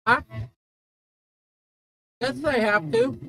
I guess they have to.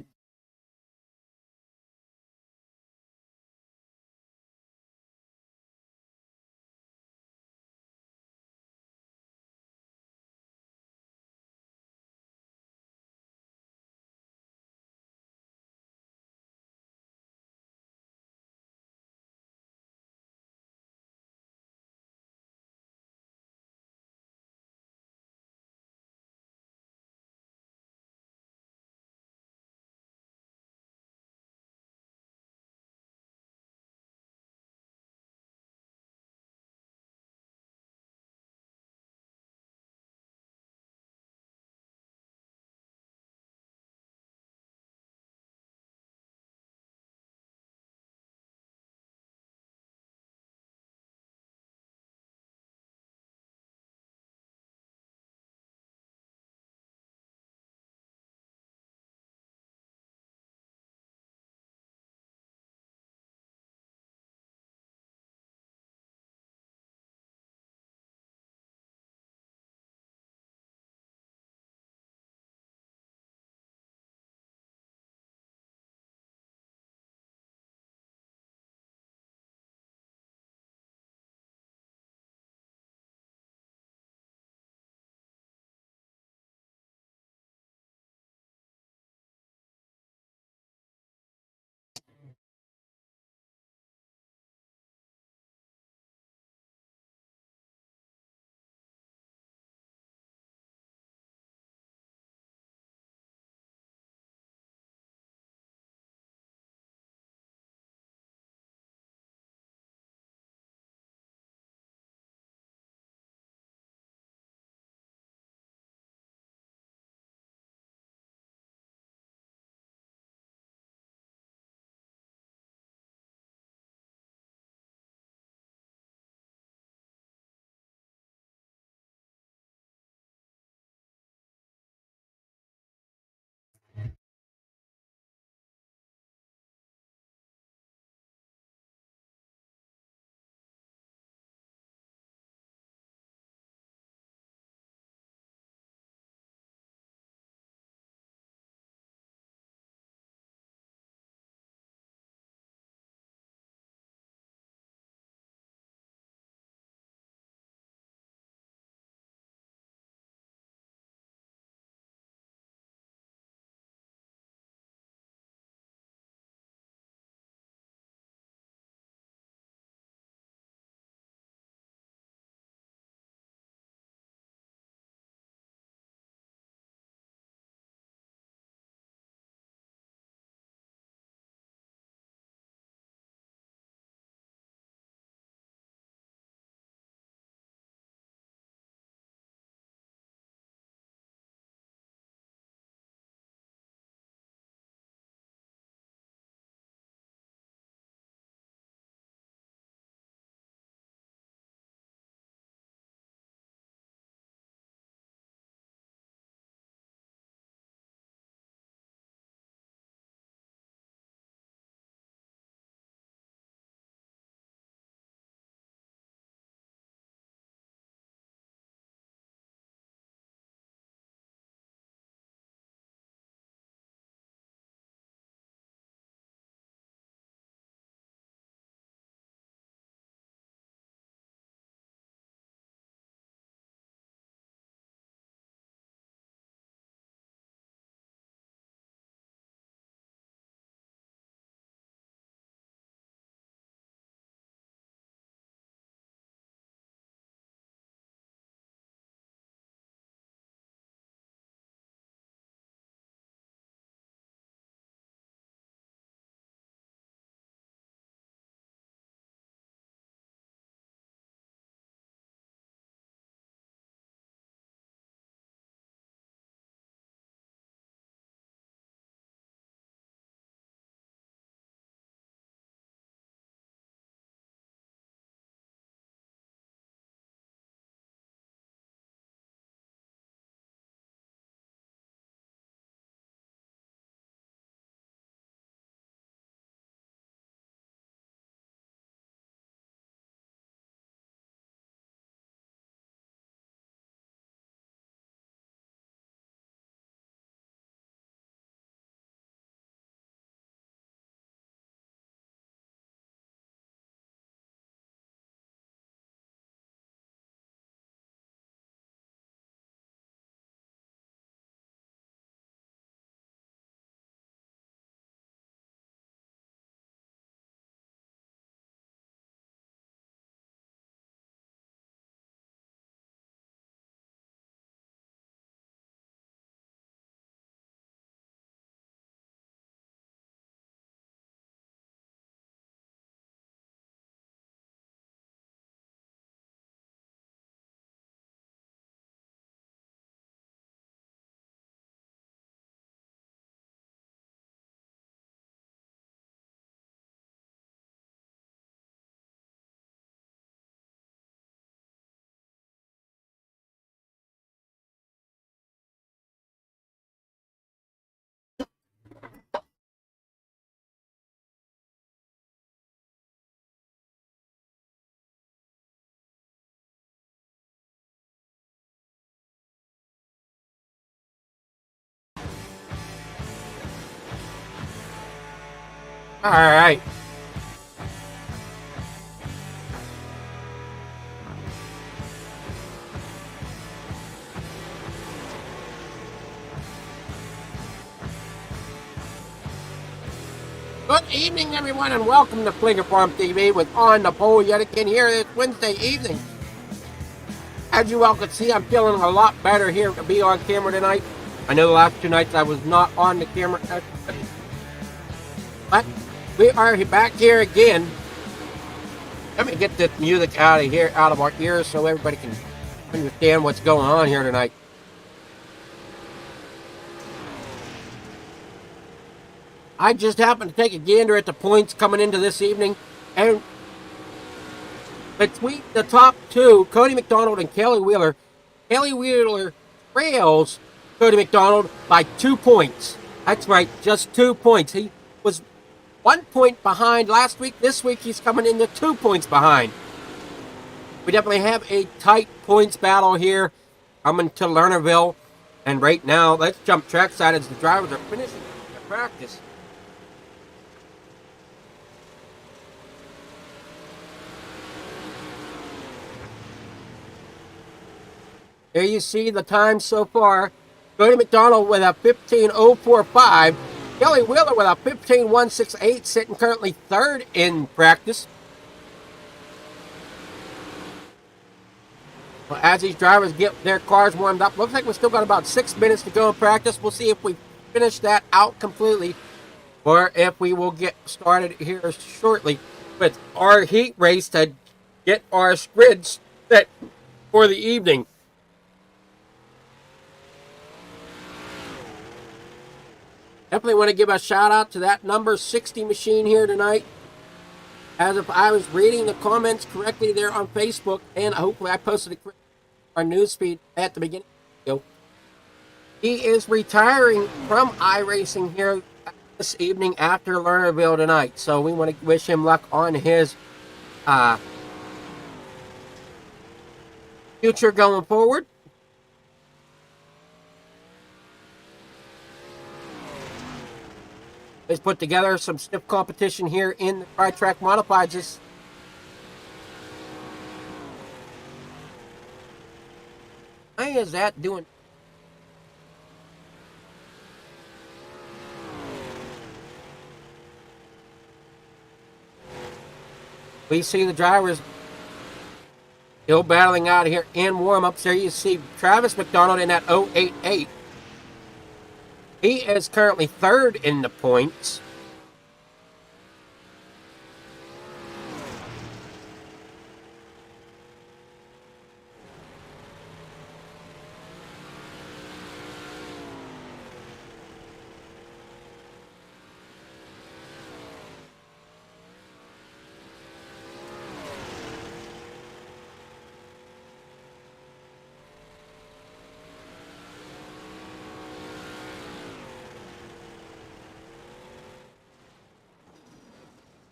All right. Good evening, everyone, and welcome to Flinger Farm TV with On the Pole yet again here this Wednesday evening. As you all can see, I'm feeling a lot better here to be on camera tonight. I know the last 2 nights I was not on the camera, but we are back here again. Let me get this music out of here, out of our ears, so everybody can understand what's going on here tonight. I just happened to take a gander at the points coming into this evening, and between the top two, Cody McDonald and Kelly Wheeler trails Cody McDonald by 2 points. That's right, just 2 points. He was 1 point behind last week. This week he's coming in 2 points behind. We definitely have a tight points battle here coming to Lernerville. And right now, let's jump trackside as the drivers are finishing their practice. Here you see the time so far. Cody McDonald with a 15.045. Kelly Wheeler with a 15.168, sitting currently third in practice. Well, as these drivers get their cars warmed up, looks like we've still got about 6 minutes to go in practice. We'll see if we finish that out completely or if we will get started here shortly with our heat race to get our grids set for the evening. Definitely want to give a shout out to that number 60 machine here tonight. As if I was reading the comments correctly there on Facebook, and hopefully I posted it our newsfeed at the beginning of the video. He is retiring from iRacing here this evening after Lernerville tonight. So we want to wish him luck on his future going forward. Let's put together some stiff competition here in the tri-track modifieds. Just why is that doing? We see the drivers still battling out here in warm-ups. There you see Travis McDonald in that 088. He is currently third in the points.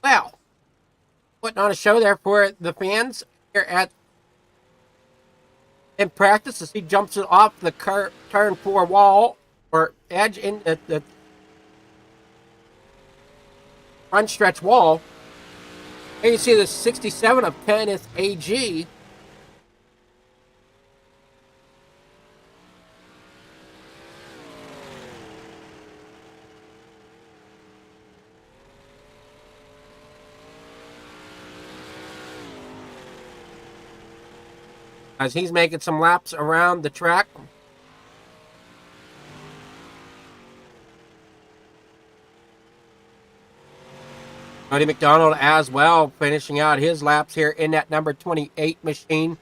Well, putting on a show there for the fans here in practice as he jumps it off the turn 4 wall or edge in the front stretch wall. Here you see the 67 of Kenneth AG. As he's making some laps around the track. Cody McDonald as well, finishing out his laps here in that number 28 machine,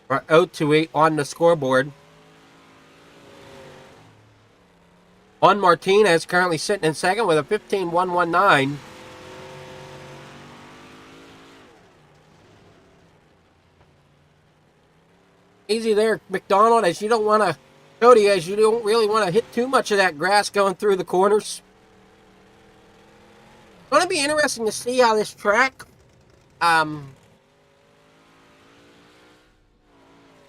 or 028 on the scoreboard. Juan Martinez currently sitting in second with a 15.119. Easy there, McDonald, as you don't want to, Cody, as you don't really want to hit too much of that grass going through the corners. It's going to be interesting to see how this track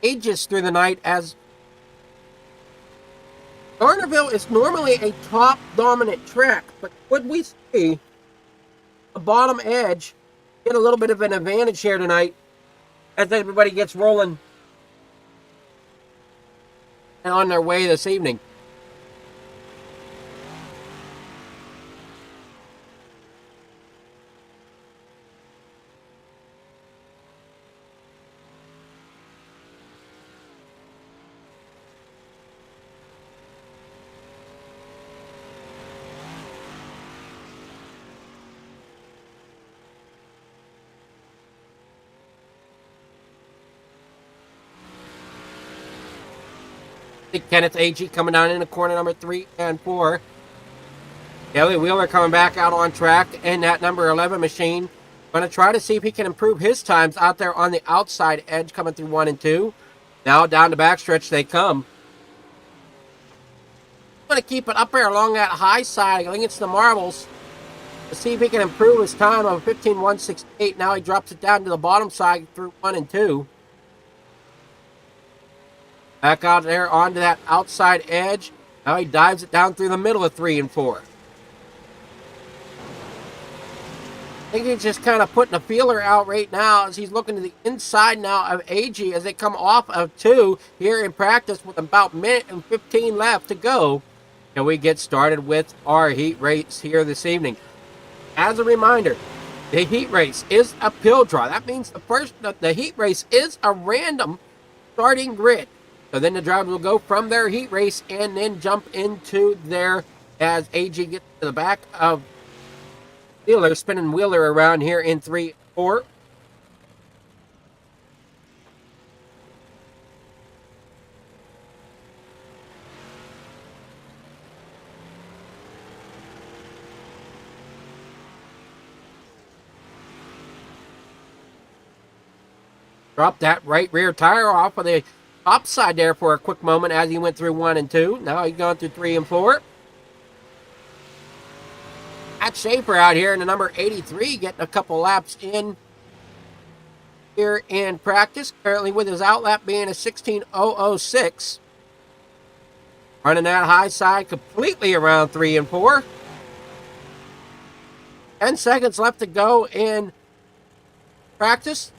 ages through the night, as Lernerville is normally a top dominant track, but what we see the bottom edge, get a little bit of an advantage here tonight as everybody gets rolling and on their way this evening. Kenneth A.G. coming down in the corner number 3 and 4. Kelly Wheeler coming back out on track in that number 11 machine. Going to try to see if he can improve his times out there on the outside edge coming through 1 and 2. Now down the backstretch they come. Going to keep it up there along that high side against the marbles to see if he can improve his time of 15.168. Now he drops it down to the bottom side through 1 and 2. Back out there onto that outside edge. Now he dives it down through the middle of 3 and 4. I think he's just kind of putting a feeler out right now as he's looking to the inside now of AG as they come off of 2 here in practice with about 1:15 left to go. And we get started with our heat race here this evening. As a reminder, the heat race is a pill draw. That means the heat race is a random starting grid. So then the drivers will go from their heat race and then jump into their, as AG gets to the back of Wheeler, spinning Wheeler around here in 3, 4. Drop that right rear tire off of the top side there for a quick moment as he went through 1 and 2. Now he's going through 3 and 4. Matt Schaefer out here in the number 83 getting a couple laps in here in practice. Currently with his outlap being a 16.006. Running that high side completely around 3 and 4. 10 seconds left to go in practice.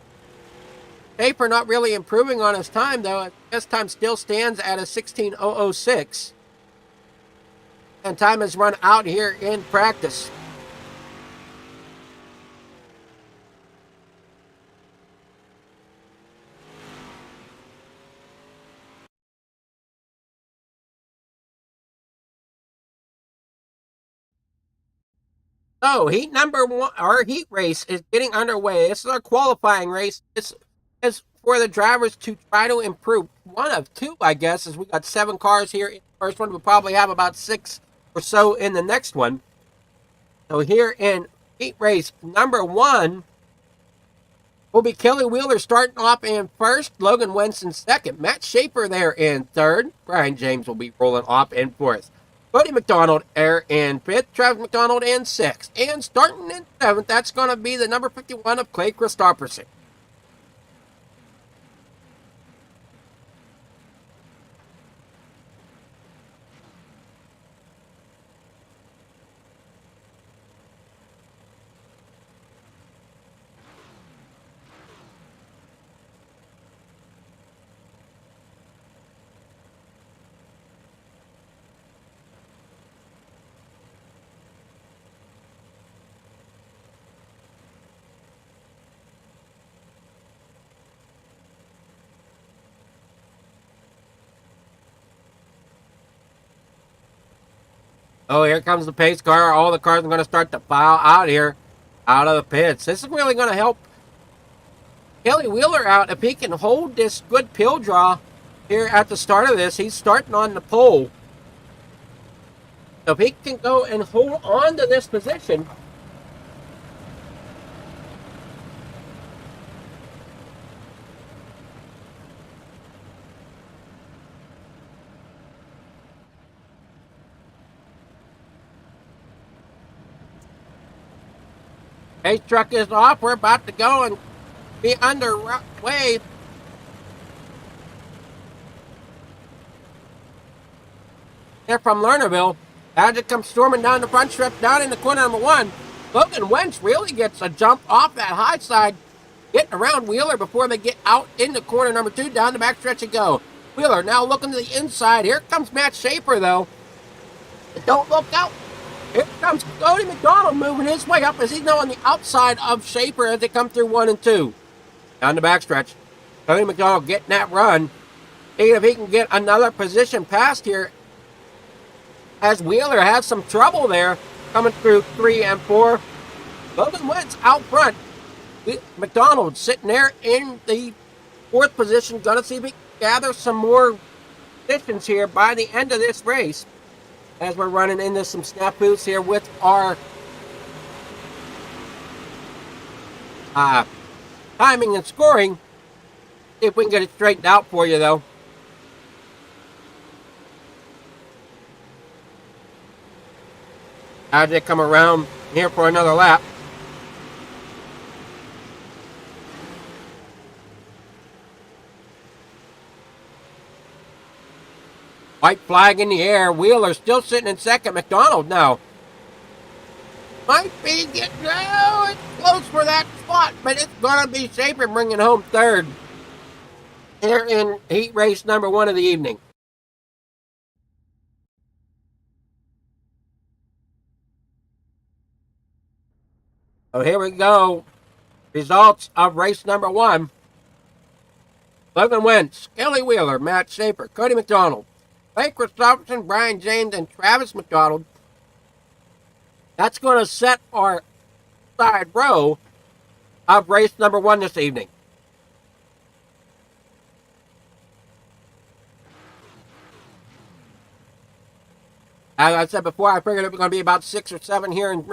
Schaefer not really improving on his time, though. His time still stands at a 16.006. And time has run out here in practice. So, heat number 1, our heat race is getting underway. This is our qualifying race. This is for the drivers to try to improve. One of 2, I guess, as we got 7 cars here in the first one. We'll probably have about 6 or so in the next one. So here in heat race number 1 will be Kelly Wheeler starting off in first, Logan Wentz in second, Matt Schaefer there in third, Brian James will be rolling off in fourth, Cody McDonald there in fifth, Travis McDonald in sixth, and starting in seventh, that's going to be the number 51 of Clay Christopherson. Oh, here comes the pace car. All the cars are going to start to file out here, out of the pits. This is really going to help Kelly Wheeler out if he can hold this good pill draw here at the start of this. He's starting on the pole. So if he can go and hold on to this position, pace truck is off. We're about to go and be underway. They're from Lernerville. As it comes storming down the front stretch, down in the corner number 1. Logan Wentz really gets a jump off that high side, getting around Wheeler before they get out into corner number 2. Down the backstretch to go. Wheeler now looking to the inside. Here comes Matt Schaefer, though. Don't look out. Here comes Cody McDonald moving his way up as he's now on the outside of Schaefer as they come through 1 and 2. Down the backstretch. Cody McDonald getting that run. Seeing if he can get another position past here as Wheeler has some trouble there coming through 3 and 4. Logan Wentz out front. McDonald sitting there in the 4th position. Gonna see if he can gather some more positions here by the end of this race as we're running into some snafus here with our timing and scoring. See if we can get it straightened out for you, though. As they come around here for another lap. White flag in the air. Wheeler still sitting in second. McDonald now might be getting, it's close for that spot, but it's going to be Schaefer bringing home 3rd here in heat race number 1 of the evening. So here we go. Results of race number 1. Logan Wentz, Kelly Wheeler, Matt Schaefer, Cody McDonald, Blake Christopherson, Brian James, and Travis McDonald. That's going to set our side row of race number 1 this evening. As I said before, I figured it was going to be about 6 or 7 here in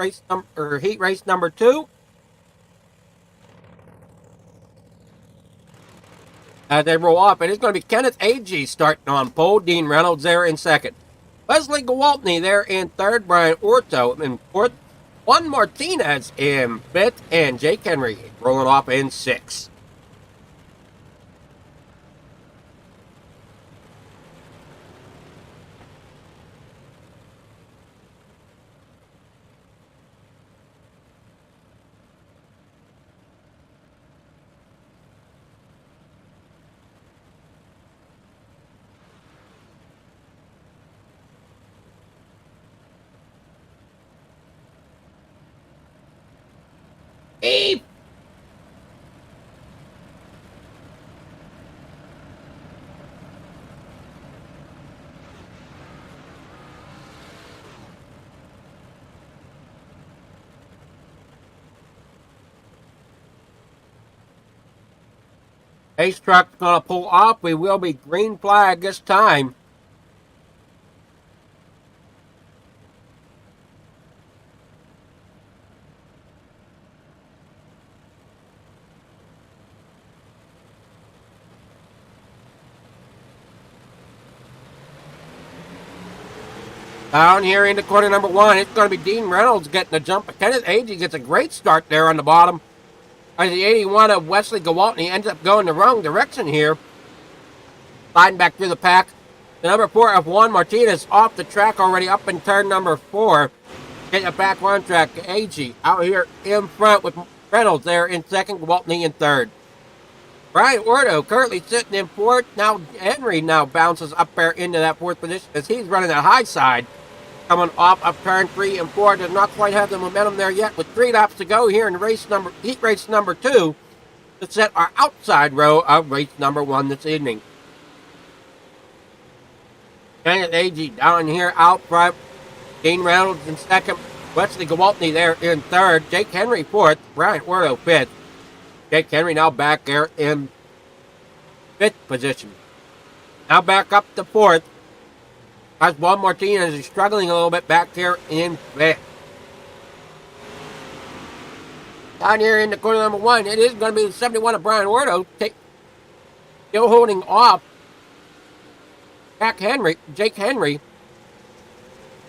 heat race number 2. As they roll off, and it's going to be Kenneth Agee starting on pole. Dean Reynolds there in second. Wesley Gewaltney there in third. Brian Orto in fourth. Juan Martinez in fifth. And Jake Henry rolling off in sixth. Beep! Ace truck's going to pull off. We will be green flag this time. Down here into corner number 1, it's going to be Dean Reynolds getting the jump. Kenneth Agee gets a great start there on the bottom. As the 81 of Wesley Gewaltney ends up going the wrong direction here. Sliding back through the pack. The number 4 of Juan Martinez off the track already up in turn number 4. Getting it back on track. Agee out here in front with Reynolds there in second. Gewaltney in third. Brian Orto currently sitting in fourth. Now Henry now bounces up there into that 4th position as he's running that high side. Coming off of turn 3 and 4. Does not quite have the momentum there yet with 3 laps to go here in heat race number 2 to set our outside row of race number 1 this evening. Kenneth Agee down here out front. Dean Reynolds in second. Wesley Gewaltney there in third. Jake Henry fourth. Brian Orto fifth. Jake Henry now back there in 5th position. Now back up to 4th. As Juan Martinez is struggling a little bit back here in 5th. Down here in the corner number 1, it is going to be the 71 of Brian Orto. Still holding off Jake Henry.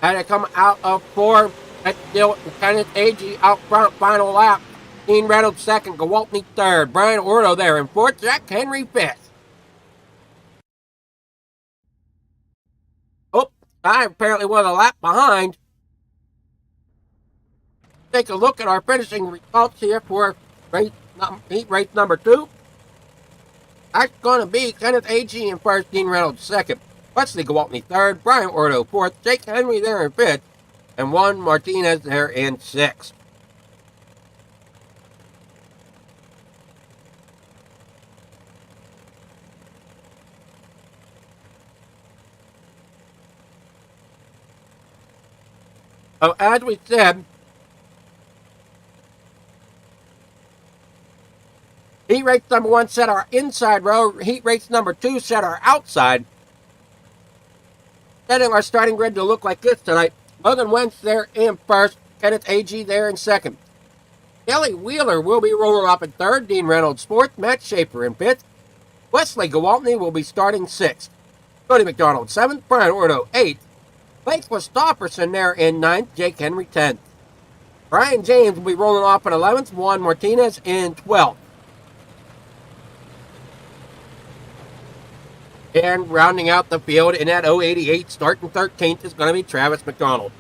Had to come out of 4. That's still Kenneth Agee out front, final lap. Dean Reynolds second, Gewaltney third. Brian Orto there in 4th, Jack Henry 5th. I apparently was a lap behind. Take a look at our finishing results here for heat race number 2. That's going to be Kenneth A.G. in first, Dean Reynolds second, Wesley Gewaltney third, Brian Ordo fourth, Jake Henry there in fifth, and Juan Martinez there in sixth. So as we said, heat race number 1 set our inside row. Heat race number 2 set our outside. Setting our starting grid to look like this tonight. Logan Wentz there in first. Kenneth A.G. there in second. Kelly Wheeler will be rolling up in third. Dean Reynolds fourth. Matt Schaefer in fifth. Wesley Gewaltney will be starting sixth. Cody McDonald seventh. Brian Ordo eighth. Blake Stopperson there in ninth. Jake Henry 10th. Brian James will be rolling off in 11th. Juan Martinez in 12th. And rounding out the field in that 088, starting 13th, is going to be Travis McDonald.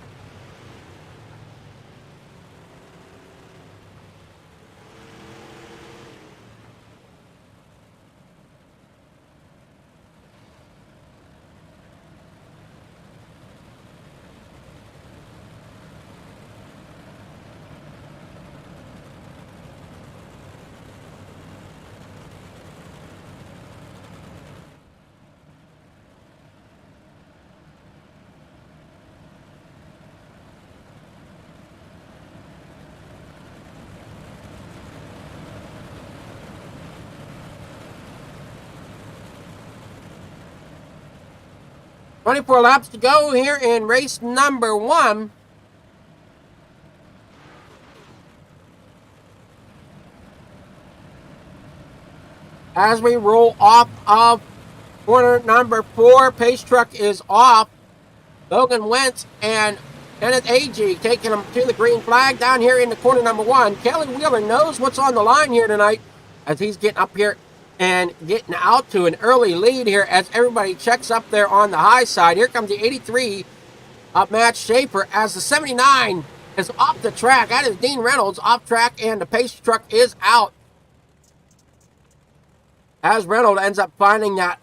"24 laps to go here in race number 1. As we roll off of corner number 4, pace truck is off. Logan Wentz and Kenneth A.G. taking them to the green flag down here in the corner number 1. Kelly Wheeler knows what's on the line here tonight as he's getting up here and getting out to an early lead here as everybody checks up there on the high side. Here comes the 83 of Matt Schaefer as the 79 is off the track. That is Dean Reynolds off track, and the pace truck is out. As Reynolds ends up finding that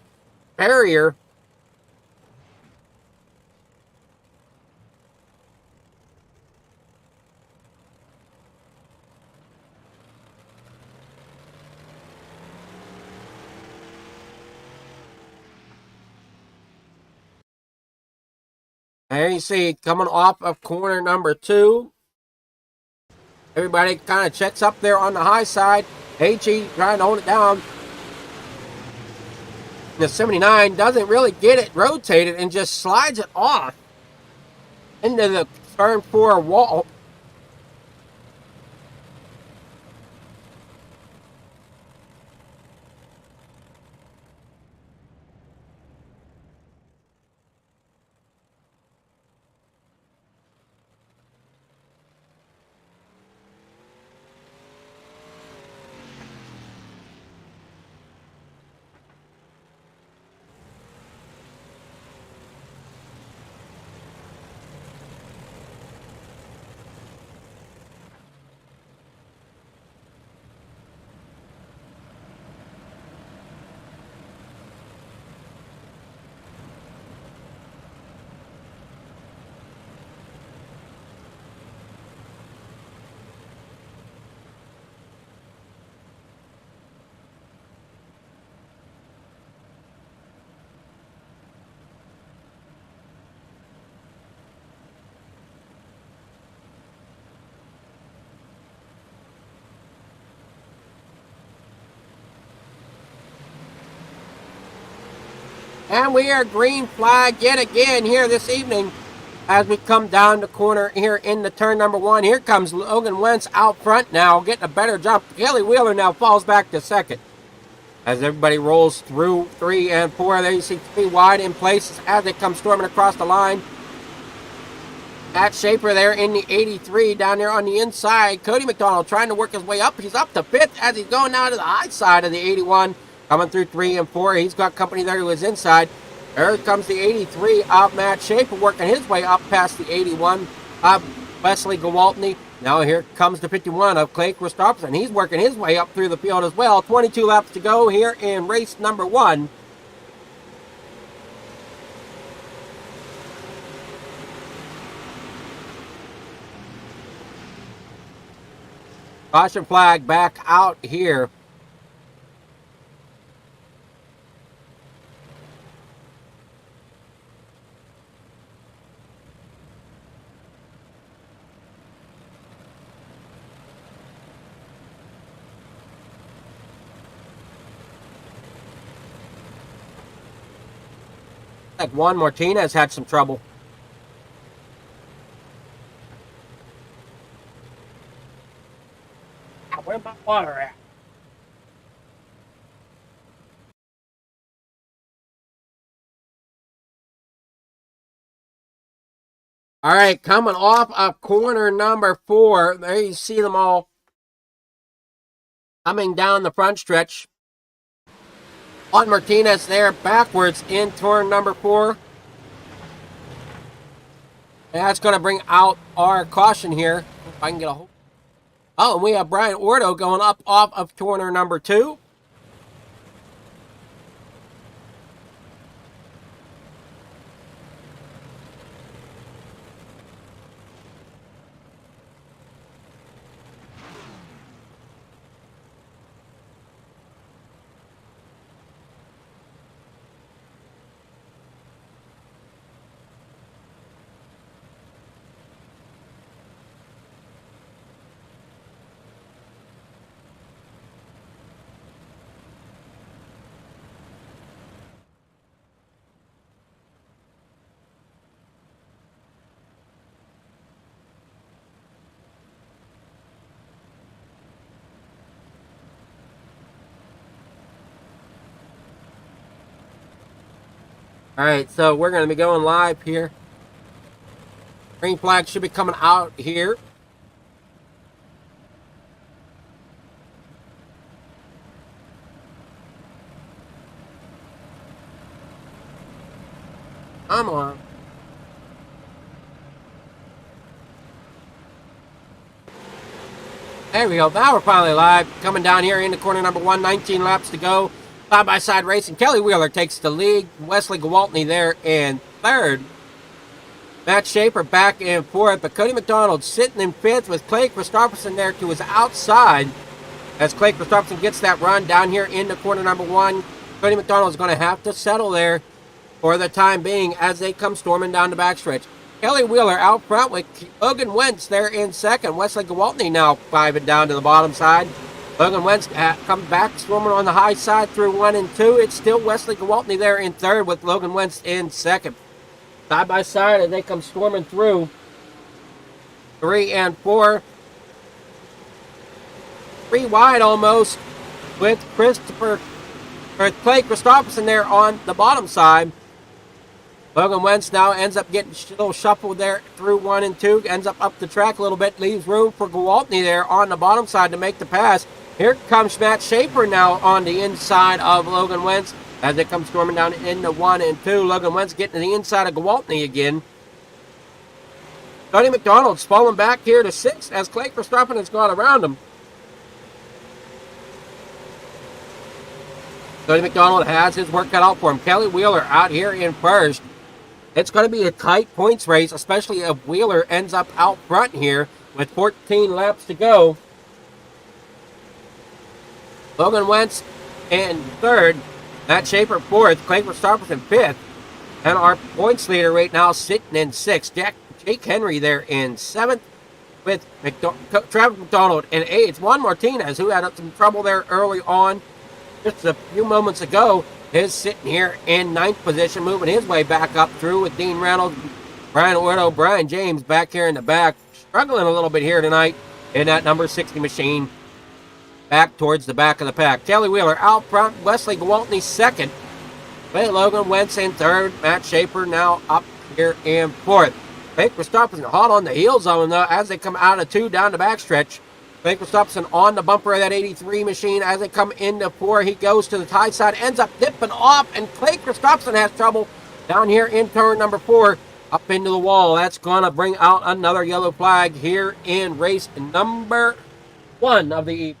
barrier. There you see, coming off of corner number 2. Everybody kind of checks up there on the high side. AG trying to hold it down. The 79 doesn't really get it rotated and just slides it off into the turn 4 wall. And we are green flag yet again here this evening as we come down the corner here in the turn number 1. Here comes Logan Wentz out front now, getting a better jump. Kelly Wheeler now falls back to second. As everybody rolls through 3 and 4, there you see 3 wide in place as they come storming across the line. Matt Schaefer there in the 83 down there on the inside. Cody McDonald trying to work his way up. He's up to 5th as he's going down to the high side of the 81. Coming through 3 and 4. He's got company there to his inside. There comes the 83 of Matt Schaefer working his way up past the 81 of Wesley Gewaltney. Now here comes the 51 of Clay Christopherson. He's working his way up through the field as well. 22 laps to go here in race number 1. Caution flag back out here. Like Juan Martinez had some trouble. Where's my water at? All right, coming off of corner number 4. There you see them all coming down the front stretch. Juan Martinez there backwards in turn number 4. That's going to bring out our caution here. If I can get a hold. Oh, and we have Brian Ordo going up off of corner number 2. All right, so we're going to be going live here. Green flag should be coming out here. Come on. There we go. Now we're finally live. Coming down here into corner number 1, 19 laps to go. Side-by-side racing. Kelly Wheeler takes the lead. Wesley Gewaltney there in 3rd. Matt Schaefer back in 4th. But Cody McDonald sitting in 5th with Clay Christopherson there to his outside. As Clay Christopherson gets that run down here into corner number 1. Cody McDonald is going to have to settle there for the time being as they come storming down the backstretch. Kelly Wheeler out front with Logan Wentz there in 2nd. Wesley Gewaltney now 5 down to the bottom side. Logan Wentz comes back storming on the high side through 1 and 2. It's still Wesley Gewaltney there in 3rd with Logan Wentz in 2nd. Side by side as they come storming through 3 and 4. 3 wide almost with Clay Christopherson there on the bottom side. Logan Wentz now ends up getting a little shuffled there through 1 and 2. Ends up the track a little bit. Leaves room for Gewaltney there on the bottom side to make the pass. Here comes Matt Schaefer now on the inside of Logan Wentz as they come storming down into 1 and 2. Logan Wentz getting to the inside of Gewaltney again. Cody McDonald's falling back here to 6th as Clay Christopherson has gone around him. Cody McDonald has his work cut out for him. Kelly Wheeler out here in 1st. It's going to be a tight points race, especially if Wheeler ends up out front here with 14 laps to go. Logan Wentz in 3rd. Matt Schaefer 4th. Clay Christopherson 5th. And our points leader right now sitting in 6th. Jake Henry there in 7th with Travis McDonald in 8th. Juan Martinez, who had some trouble there early on just a few moments ago, is sitting here in 9th position, moving his way back up through with Dean Reynolds, Brian Ordo, Brian James back here in the back, struggling a little bit here tonight in that number 60 machine, back towards the back of the pack. Kelly Wheeler out front, Wesley Gewaltney 2nd, with Logan Wentz in 3rd, Matt Schaefer now up here in 4th. Clay Christopherson hot on the heels of him though as they come out of 2 down the backstretch. Clay Christopherson on the bumper of that 83 machine as they come into 4. He goes to the tie side, ends up dipping off, and Clay Christopherson has trouble down here in turn number 4. up into the wall. That's going to bring out another yellow flag here in race number 1 of the evening.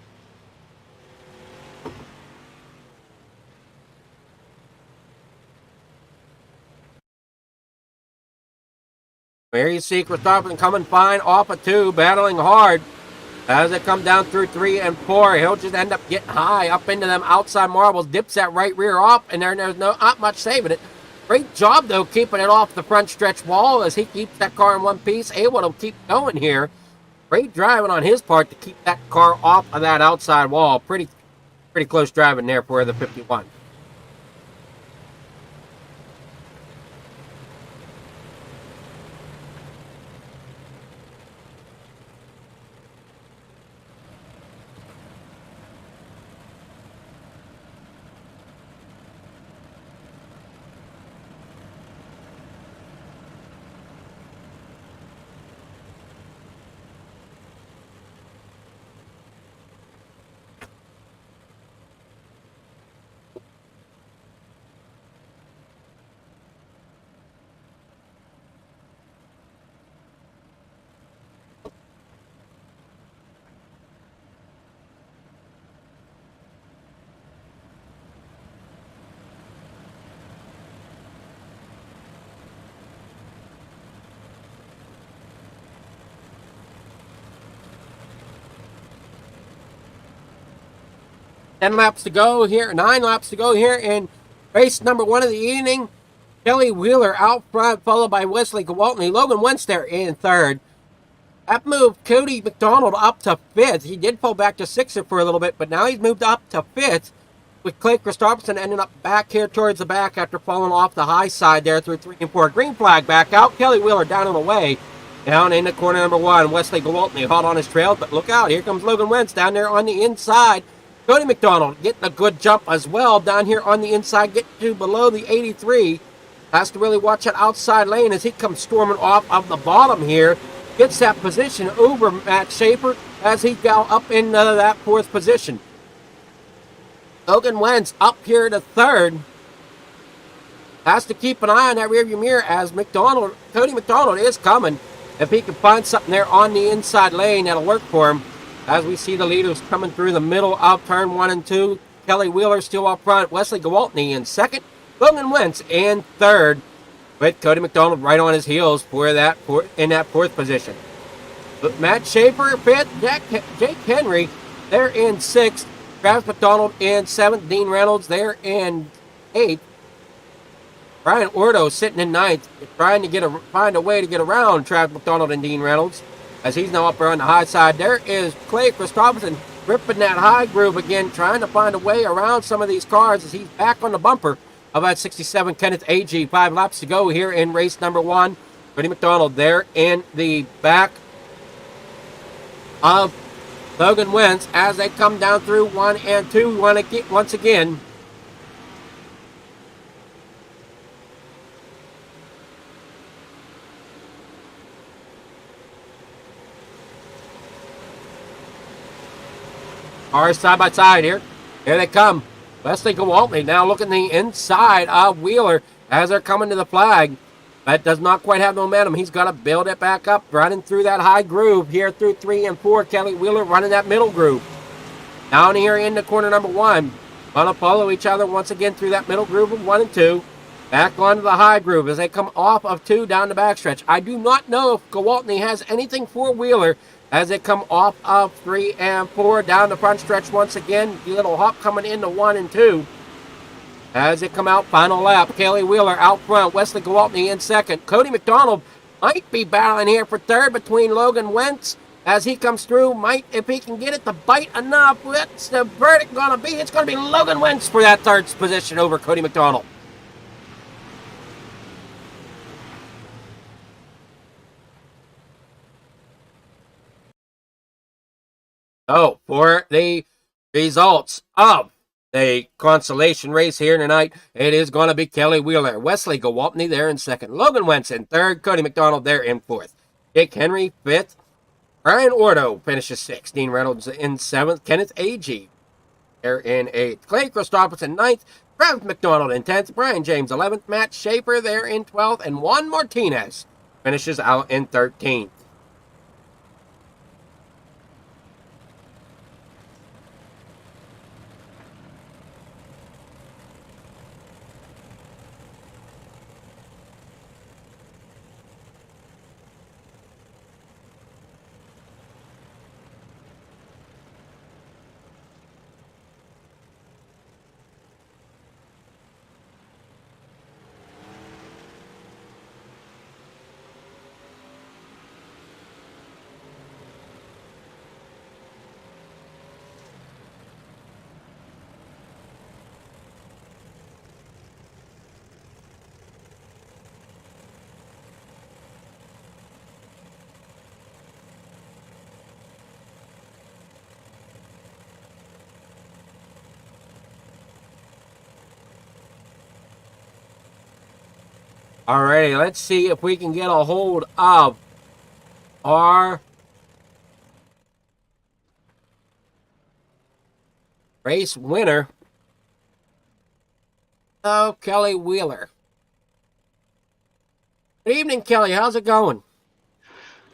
Here you see Christopherson coming fine off of 2, battling hard. As they come down through 3 and 4, he'll just end up getting high up into them outside marbles, dips that right rear off, and there's not much saving it. Great job, though, keeping it off the front stretch wall as he keeps that car in one piece, able to keep going here. Great driving on his part to keep that car off of that outside wall. Pretty close driving there for the 51. Nine laps to go here in race number 1 of the evening. Kelly Wheeler out front, followed by Wesley Gewaltney. Logan Wentz there in 3rd. That moved Cody McDonald up to 5th. He did fall back to 6th for a little bit, but now he's moved up to 5th, with Clay Christopherson ending up back here towards the back after falling off the high side there through 3 and 4. Green flag back out. Kelly Wheeler down and away. Down into corner number 1. Wesley Gewaltney hot on his trail, but look out. Here comes Logan Wentz down there on the inside. Cody McDonald getting a good jump as well down here on the inside, getting to below the 83. Has to really watch that outside lane as he comes storming off of the bottom here. Gets that position over Matt Schaefer as he got up into that 4th position. Logan Wentz up here to 3rd. Has to keep an eye on that rearview mirror as Cody McDonald is coming. If he can find something there on the inside lane, that'll work for him. As we see the leaders coming through the middle of turn 1 and 2. Kelly Wheeler still up front. Wesley Gewaltney in 2nd. Logan Wentz in 3rd. With Cody McDonald right on his heels in that 4th position. But Matt Schaefer, 5th. Jake Henry, they're in 6th. Travis McDonald in 7th. Dean Reynolds, they're in 8th. Brian Ordo sitting in 9th. Trying to find a way to get around Travis McDonald and Dean Reynolds, as he's now up there on the high side. There is Clay Christopherson ripping that high groove again, trying to find a way around some of these cars as he's back on the bumper of that 67 Kenneth AG. 5 laps to go here in race number 1. Cody McDonald there in the back of Logan Wentz as they come down through 1 and 2 once again. Cars side by side here. Here they come. Wesley Gewaltney now looking the inside of Wheeler as they're coming to the flag. That does not quite have momentum. He's got to build it back up, running through that high groove here through 3 and 4. Kelly Wheeler running that middle groove. Down here into corner number 1. Going to follow each other once again through that middle groove of 1 and 2. Back onto the high groove as they come off of 2 down the backstretch. I do not know if Gewaltney has anything for Wheeler as they come off of 3 and 4 down the front stretch once again. A little hop coming into 1 and 2. As they come out, final lap. Kelly Wheeler out front. Wesley Gewaltney in 2nd. Cody McDonald might be battling here for 3rd between Logan Wentz as he comes through. Might, if he can get it to bite enough. What's the verdict going to be? It's going to be Logan Wentz for that 3rd position over Cody McDonald. So, for the results of the consolation race here tonight, it is going to be Kelly Wheeler. Wesley Gewaltney there in 2nd. Logan Wentz in 3rd. Cody McDonald there in 4th. Jake Henry 5th. Brian Ordo finishes 6th. Dean Reynolds in 7th. Kenneth AG there in 8th. Clay Christopherson 9th. Travis McDonald in 10th. Brian James 11th. Matt Schaefer there in 12th. And Juan Martinez finishes out in 13th. Alrighty, let's see if we can get a hold of our race winner. Oh, Kelly Wheeler. Good evening, Kelly. How's it going?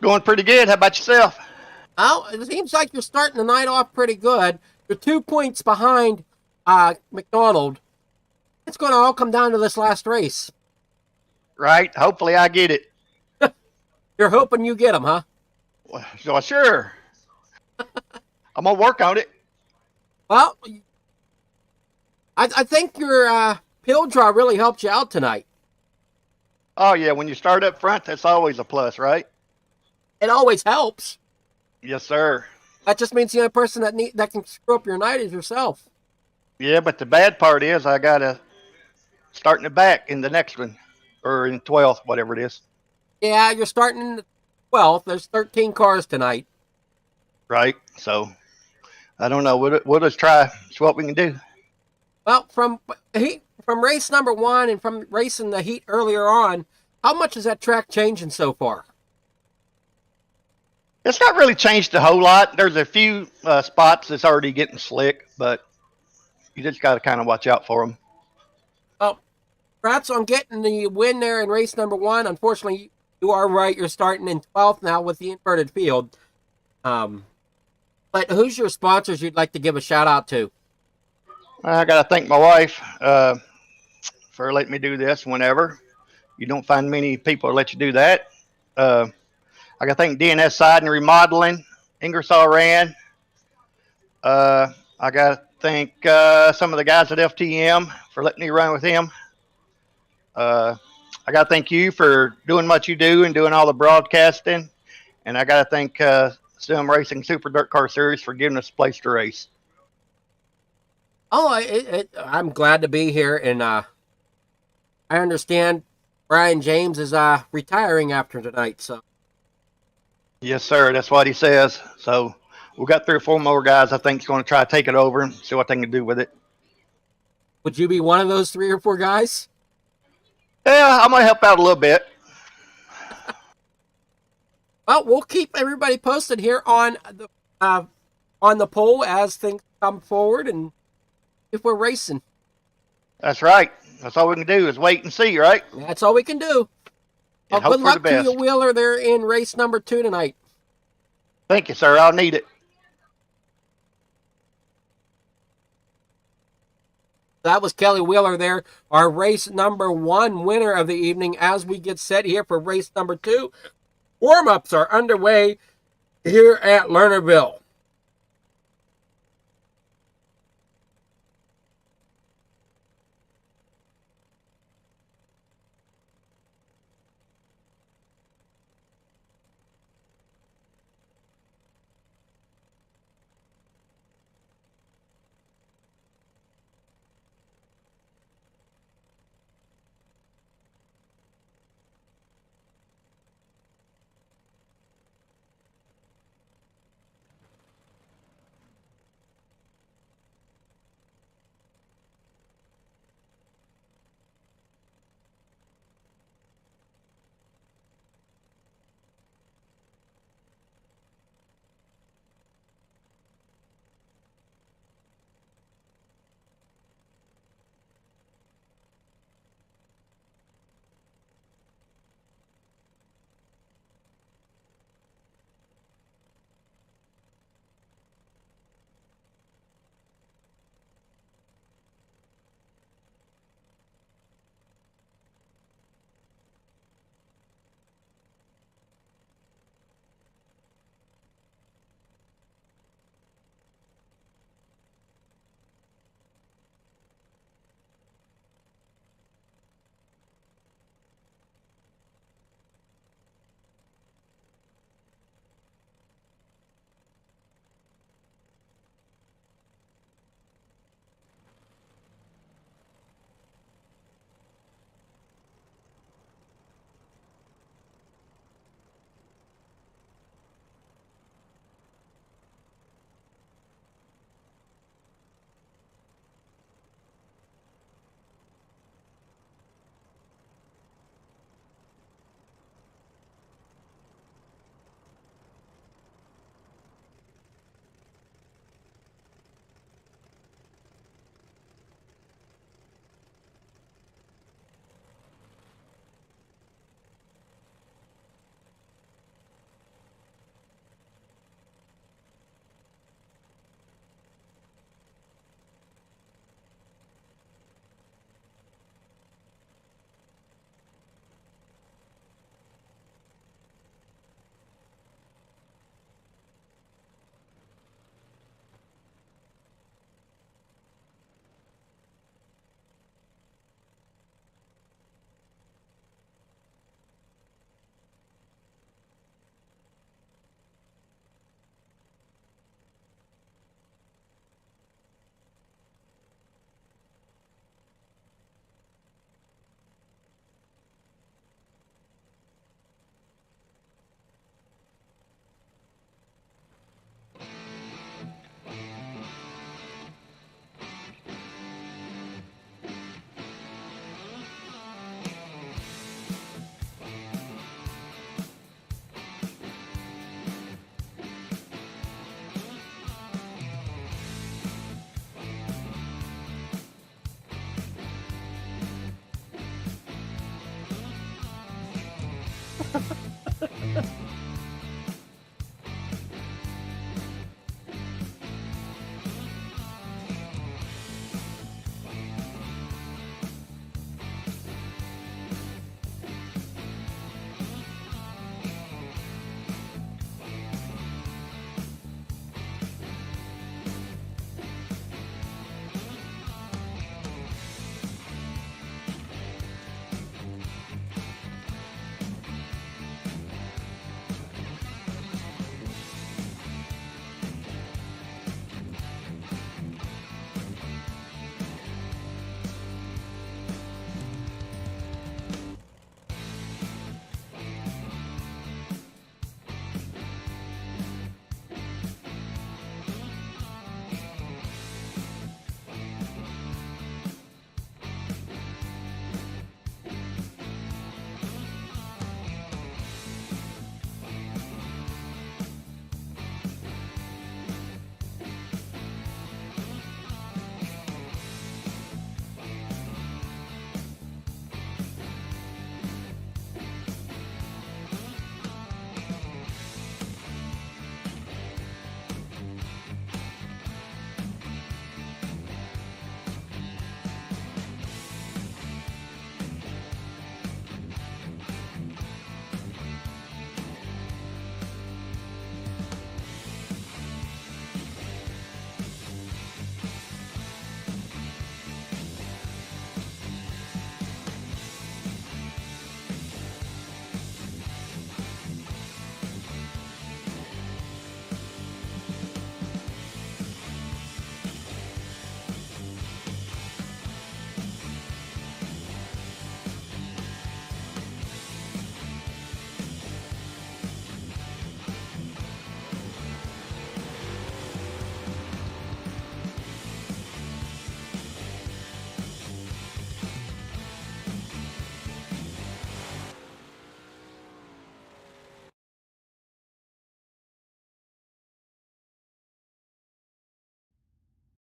Going pretty good. How about yourself? Oh, it seems like you're starting the night off pretty good. You're 2 points behind McDonald. It's going to all come down to this last race. Right. Hopefully I get it. You're hoping you get them, huh? Well, sure. I'm going to work on it. Well, I think your pill draw really helped you out tonight. Oh, yeah. When you start up front, that's always a plus, right? It always helps. Yes, sir. That just means the only person that can screw up your night is yourself. Yeah, but the bad part is I got to start in the back in the next one, or in 12th, whatever it is. Yeah, you're starting in the 12th. There's 13 cars tonight. Right. So I don't know. We'll just try. It's what we can do. Well, from race number 1 and from racing the heat earlier on, how much is that track changing so far? It's not really changed a whole lot. There's a few spots that's already getting slick, but you just got to kind of watch out for them. Well, congrats on getting the win there in race number 1. Unfortunately, you are right. You're starting in 12th now with the inverted field. But who's your sponsors you'd like to give a shout out to? I got to thank my wife for letting me do this whenever. You don't find many people that let you do that. I got to thank DNS Siding Remodeling, Ingersoll Rand. I got to thank some of the guys at FTM for letting me run with him. I got to thank you for doing what you do and doing all the broadcasting. And I got to thank Sim Racing Super Dirt Car Series for giving us a place to race. Oh, I'm glad to be here, and I understand Brian James is retiring after tonight. So, yes, sir. That's what he says. So we got 3 or 4 more guys I think is going to try to take it over and see what they can do with it. would you be one of those 3 or 4 guys? Yeah, I'm going to help out a little bit. Well, we'll keep everybody posted here on the poll as things come forward, and if we're racing. That's right. That's all we can do is wait and see, right? That's all we can do. Well, good luck to you, Wheeler, there in race number 2 tonight. Thank you, sir. I'll need it. That was Kelly Wheeler there, our race number 1 winner of the evening. As we get set here for race number 2, warm-ups are underway here at Lernerville.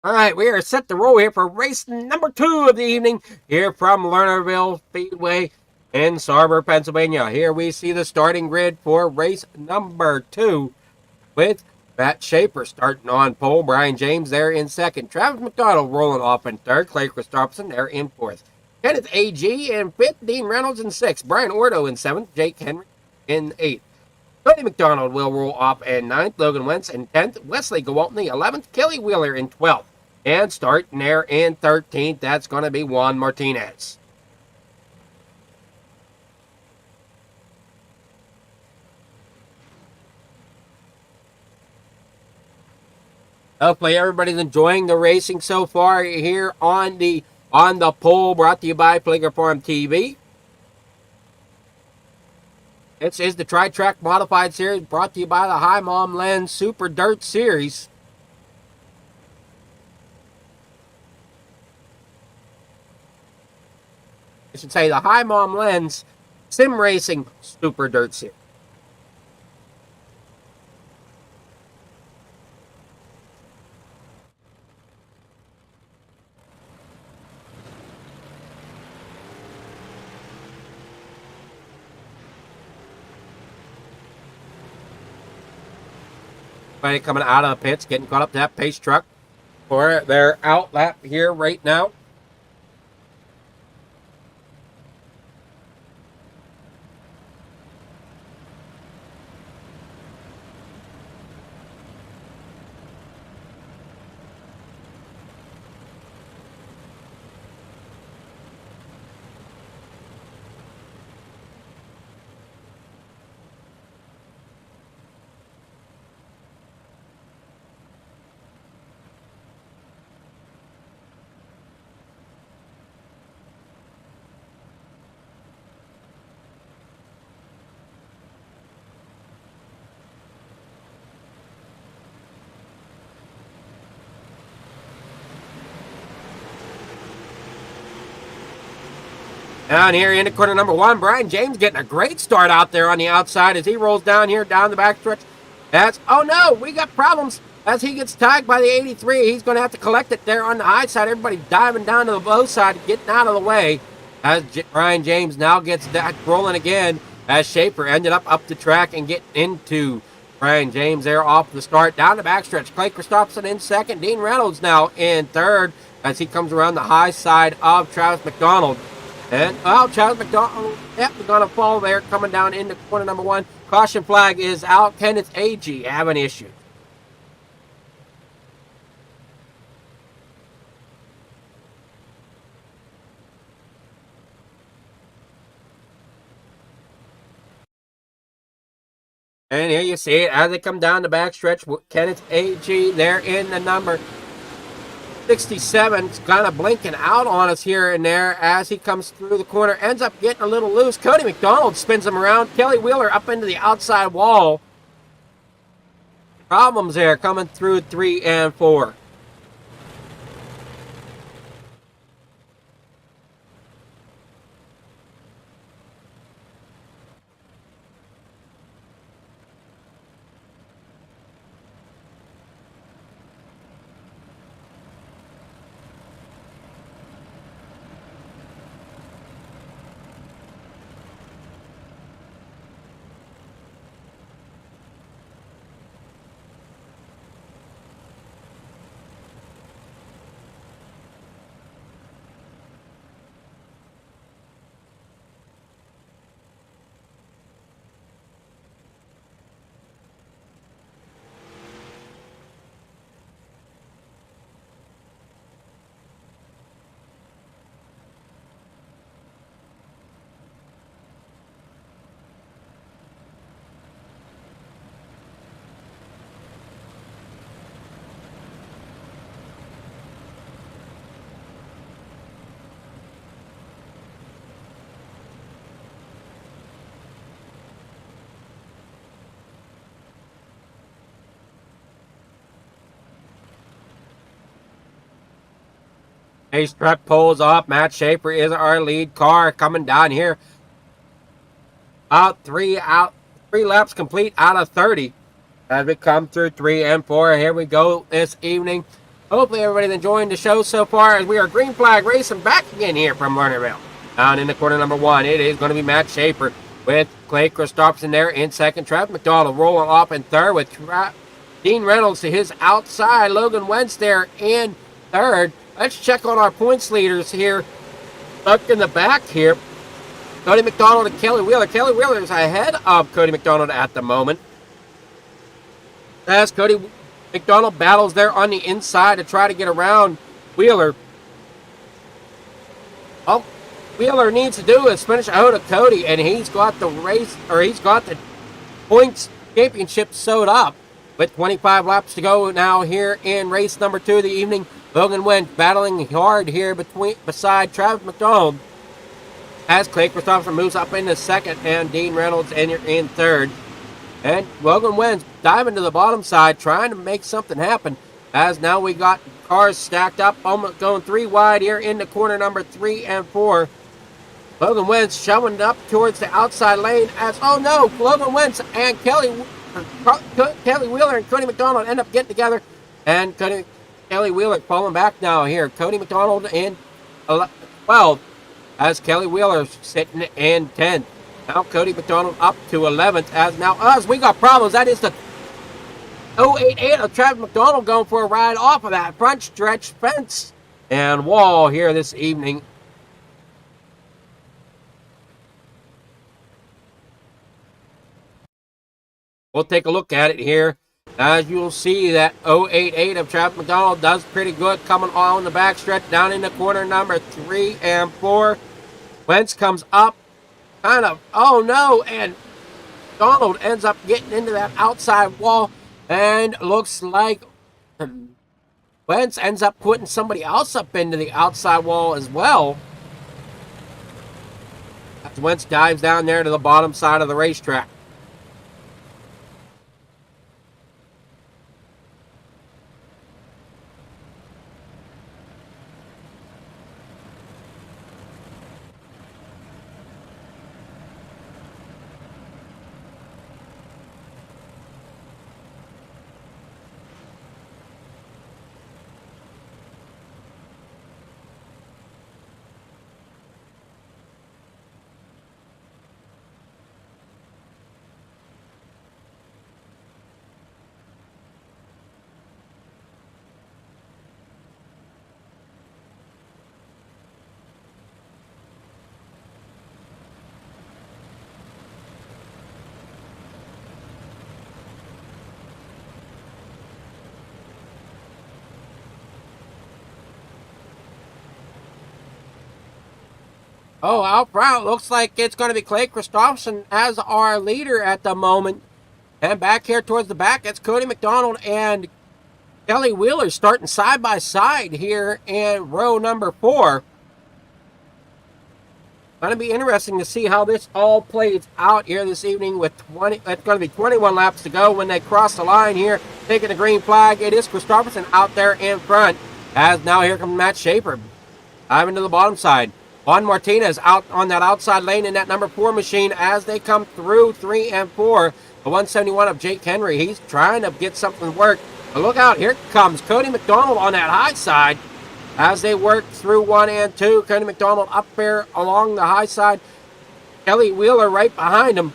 All right, we are set to roll here for race number 2 of the evening here from Lernerville Speedway in Sarber, Pennsylvania. Here we see the starting grid for race number 2 with Matt Schaefer starting on pole, Brian James there in second, Travis McDonald rolling off in third, Clay Christopherson there in fourth, Kenneth A.G. in fifth, Dean Reynolds in sixth, Brian Ordo in seventh, Jake Henry in eighth. Cody McDonald will roll off in ninth, Logan Wentz in 10th, Wesley Gewaltney 11th, Kelly Wheeler in 12th. And starting there in 13th, that's going to be Juan Martinez. Hopefully everybody's enjoying the racing so far here on the pole, brought to you by Fligger Farm TV. This is the Tri-Track Modified Series, brought to you by the HiMom Lens Super Dirt Series. I should say the HiMom Lens Sim Racing Super Dirt Series. Coming out of the pits, getting caught up to that pace truck for their out lap here right now. Down here into corner number 1, Brian James getting a great start out there on the outside as he rolls down here, down the backstretch. Oh no, we got problems as he gets tagged by the 83. He's going to have to collect it there on the high side. Everybody diving down to the low side, getting out of the way as Brian James now gets that rolling again as Schaefer ended up the track and getting into Brian James there off the start. Down the backstretch, Clay Christopherson in second, Dean Reynolds now in third as he comes around the high side of Travis McDonald. And, Travis McDonald, we're going to fall there, coming down into corner number 1. Caution flag is out. Kenneth A.G. having issues. And here you see it as they come down the backstretch. Kenneth A.G. there in the number 67, kind of blinking out on us here and there as he comes through the corner, ends up getting a little loose. Cody McDonald spins him around. Kelly Wheeler up into the outside wall. Problems there coming through 3 and 4. Ace truck pulls off. Matt Schaefer is our lead car coming down here. Three laps complete out of 30 as we come through 3 and 4. Here we go this evening. Hopefully everybody's enjoying the show so far as we are green flag racing back again here from Lernerville. Down in the corner number 1, it is going to be Matt Schaefer with Clay Christopherson there in second. Travis McDonald rolling off in third with Dean Reynolds to his outside. Logan Wentz there in third. Let's check on our points leaders here. Stuck in the back here. Cody McDonald and Kelly Wheeler. Kelly Wheeler is ahead of Cody McDonald at the moment. As Cody McDonald battles there on the inside to try to get around Wheeler. All Wheeler needs to do is finish out of Cody, and he's got the race, or he's got the points championship sewed up. With 25 laps to go now here in race number 2 of the evening. Logan Wentz battling hard here beside Travis McDonald. As Clay Christopherson moves up into second and Dean Reynolds in third. And Logan Wentz diving to the bottom side trying to make something happen. As now we got cars stacked up, almost going 3 wide here in the corner number 3 and 4. Logan Wentz shoving up towards the outside lane as, oh no, Logan Wentz and Kelly Wheeler and Cody McDonald end up getting together. And Kelly Wheeler falling back now here. Cody McDonald in 12 as Kelly Wheeler sitting in 10th. Now Cody McDonald up to 11th as now us. We got problems. That is the 088 of Travis McDonald going for a ride off of that front stretch fence and wall here this evening. We'll take a look at it here. As you'll see, that 088 of Travis McDonald does pretty good coming on the back stretch down in the corner number 3 and 4. Wentz comes up, kind of, oh no, and McDonald ends up getting into that outside wall, and looks like Wentz ends up putting somebody else up into the outside wall as well. As Wentz dives down there to the bottom side of the racetrack. Oh, out front, looks like it's going to be Clay Christopherson as our leader at the moment. And back here towards the back, it's Cody McDonald and Kelly Wheeler starting side by side here in row number 4. Going to be interesting to see how this all plays out here this evening with it's going to be 21 laps to go when they cross the line here, taking the green flag. It is Christopherson out there in front. As now here comes Matt Schaefer, diving to the bottom side. Juan Martinez out on that outside lane in that number 4 machine as they come through 3 and 4. The 171 of Jake Henry. He's trying to get something to work. But look out, here comes Cody McDonald on that high side as they work through 1 and 2. Cody McDonald up there along the high side. Kelly Wheeler right behind him.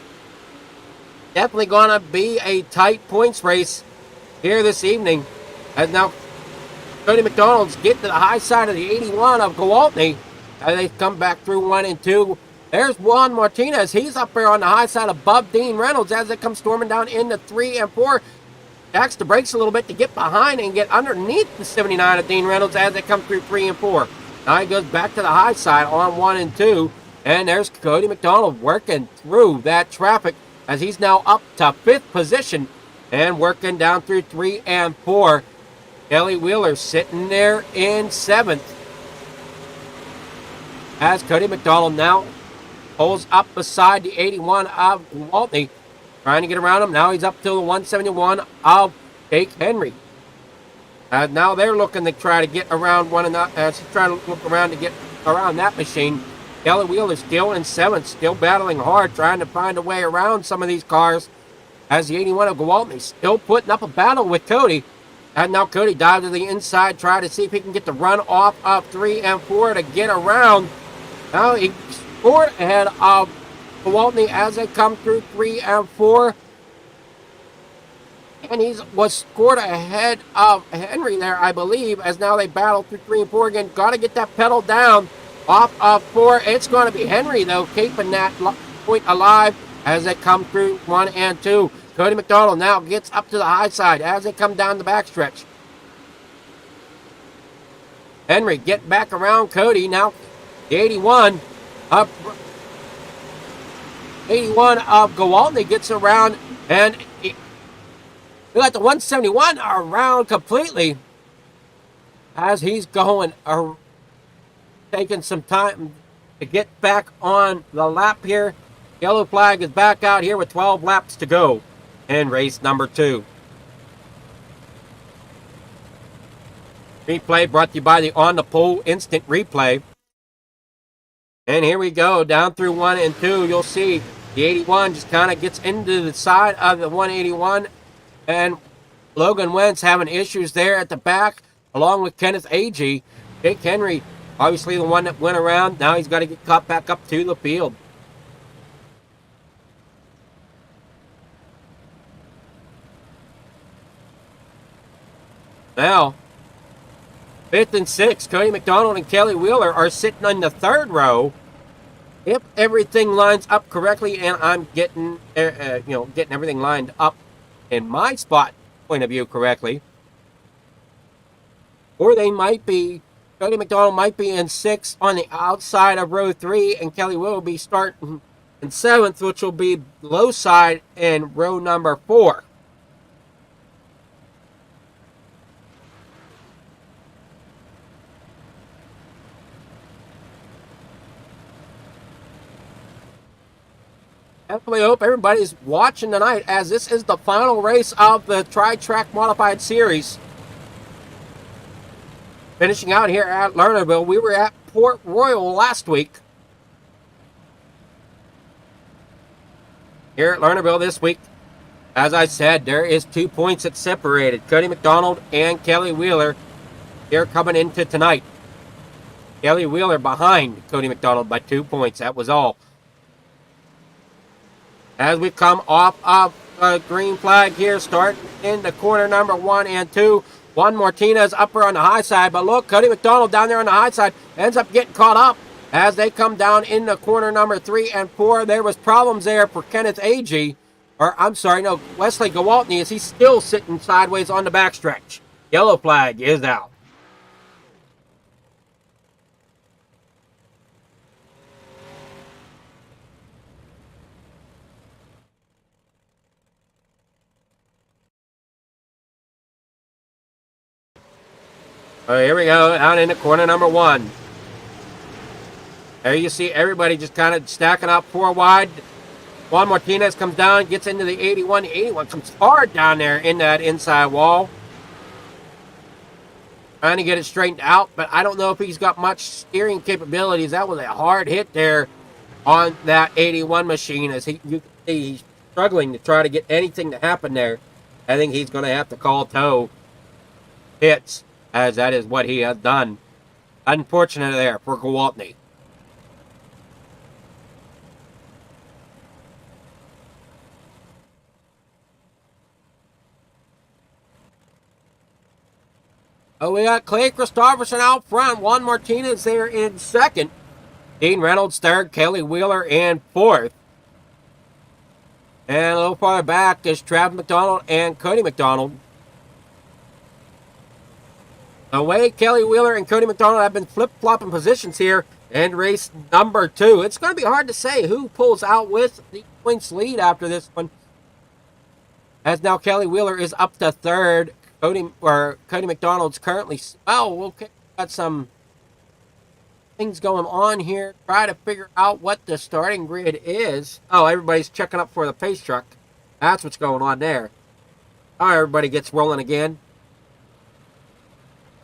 Definitely going to be a tight points race here this evening. As now Cody McDonald's getting to the high side of the 81 of Gwaltney. As they come back through 1 and 2. There's Juan Martinez. He's up there on the high side above Dean Reynolds as they come storming down into 3 and 4. Jacks the brakes a little bit to get behind and get underneath the 79 of Dean Reynolds as they come through 3 and 4. Now he goes back to the high side on 1 and 2. And there's Cody McDonald working through that traffic as he's now up to 5th position and working down through 3 and 4. Kelly Wheeler sitting there in 7th. As Cody McDonald now pulls up beside the 81 of Gwaltney, trying to get around him. Now he's up to the 171 of Jake Henry. And now they're looking to try to get around one another. Trying to look around to get around that machine. Kelly Wheeler still in 7th, still battling hard, trying to find a way around some of these cars. As the 81 of Gwaltney still putting up a battle with Cody. And now Cody dives to the inside, trying to see if he can get the run off of 3 and 4 to get around. Now he scored ahead of Waltney as they come through 3 and 4. And he was scored ahead of Henry there, I believe, as now they battle through 3 and 4 again. Got to get that pedal down off of 4. It's going to be Henry, though, keeping that point alive as they come through 1 and 2. Cody McDonald now gets up to the high side as they come down the backstretch. Henry get back around Cody. Now the 81 of Gowaltney gets around, and we got the 171 around completely as he's going, taking some time to get back on the lap here. Yellow flag is back out here with 12 laps to go in race number 2. Replay brought to you by the On the Pole Instant Replay. And here we go, down through 1 and 2. You'll see the 81 just kind of gets into the side of the 181. And Logan Wentz having issues there at the back, along with Kenneth Agee. Jake Henry, obviously the one that went around. Now he's got to get caught back up to the field. Now, 5th and 6th, Cody McDonald and Kelly Wheeler are sitting in the 3rd row. If everything lines up correctly, and I'm getting, getting everything lined up in my spot point of view correctly, or they might be, Cody McDonald might be in 6th on the outside of row 3, and Kelly Wheeler will be starting in 7th, which will be low side in row number 4. Definitely hope everybody's watching tonight, as this is the final race of the Tri-Track Modified Series. Finishing out here at Lernerville. We were at Port Royal last week. Here at Lernerville this week, as I said, there is 2 points that separated Cody McDonald and Kelly Wheeler here coming into tonight. Kelly Wheeler behind Cody McDonald by 2 points. That was all. As we come off of a green flag here, start in the corner number 1 and 2. Juan Martinez upper on the high side, but look, Cody McDonald down there on the high side ends up getting caught up as they come down in the corner number 3 and 4. There was problems there for Kenneth Agee, Wesley Gowaltney, as he's still sitting sideways on the backstretch. Yellow flag is out. Here we go, out in the corner number 1. There you see everybody just kind of stacking up 4 wide. Juan Martinez comes down, gets into the 81. The 81 comes hard down there in that inside wall. Trying to get it straightened out, but I don't know if he's got much steering capabilities. That was a hard hit there on that 81 machine, as you can see he's struggling to try to get anything to happen there. I think he's going to have to call tow hits, as that is what he has done. Unfortunate there for Gowaltney. Oh, we got Clay Christopherson out front. Juan Martinez there in 2nd. Dean Reynolds 3rd. Kelly Wheeler in 4th. And a little farther back is Travis McDonald and Cody McDonald. The way Kelly Wheeler and Cody McDonald have been flip-flopping positions here in race number 2. It's going to be hard to say who pulls out with the points lead after this one. As now Kelly Wheeler is up to 3rd. Cody McDonald's currently... Oh, okay. Got some things going on here. Try to figure out what the starting grid is. Oh, everybody's checking up for the pace truck. That's what's going on there. All right, everybody gets rolling again.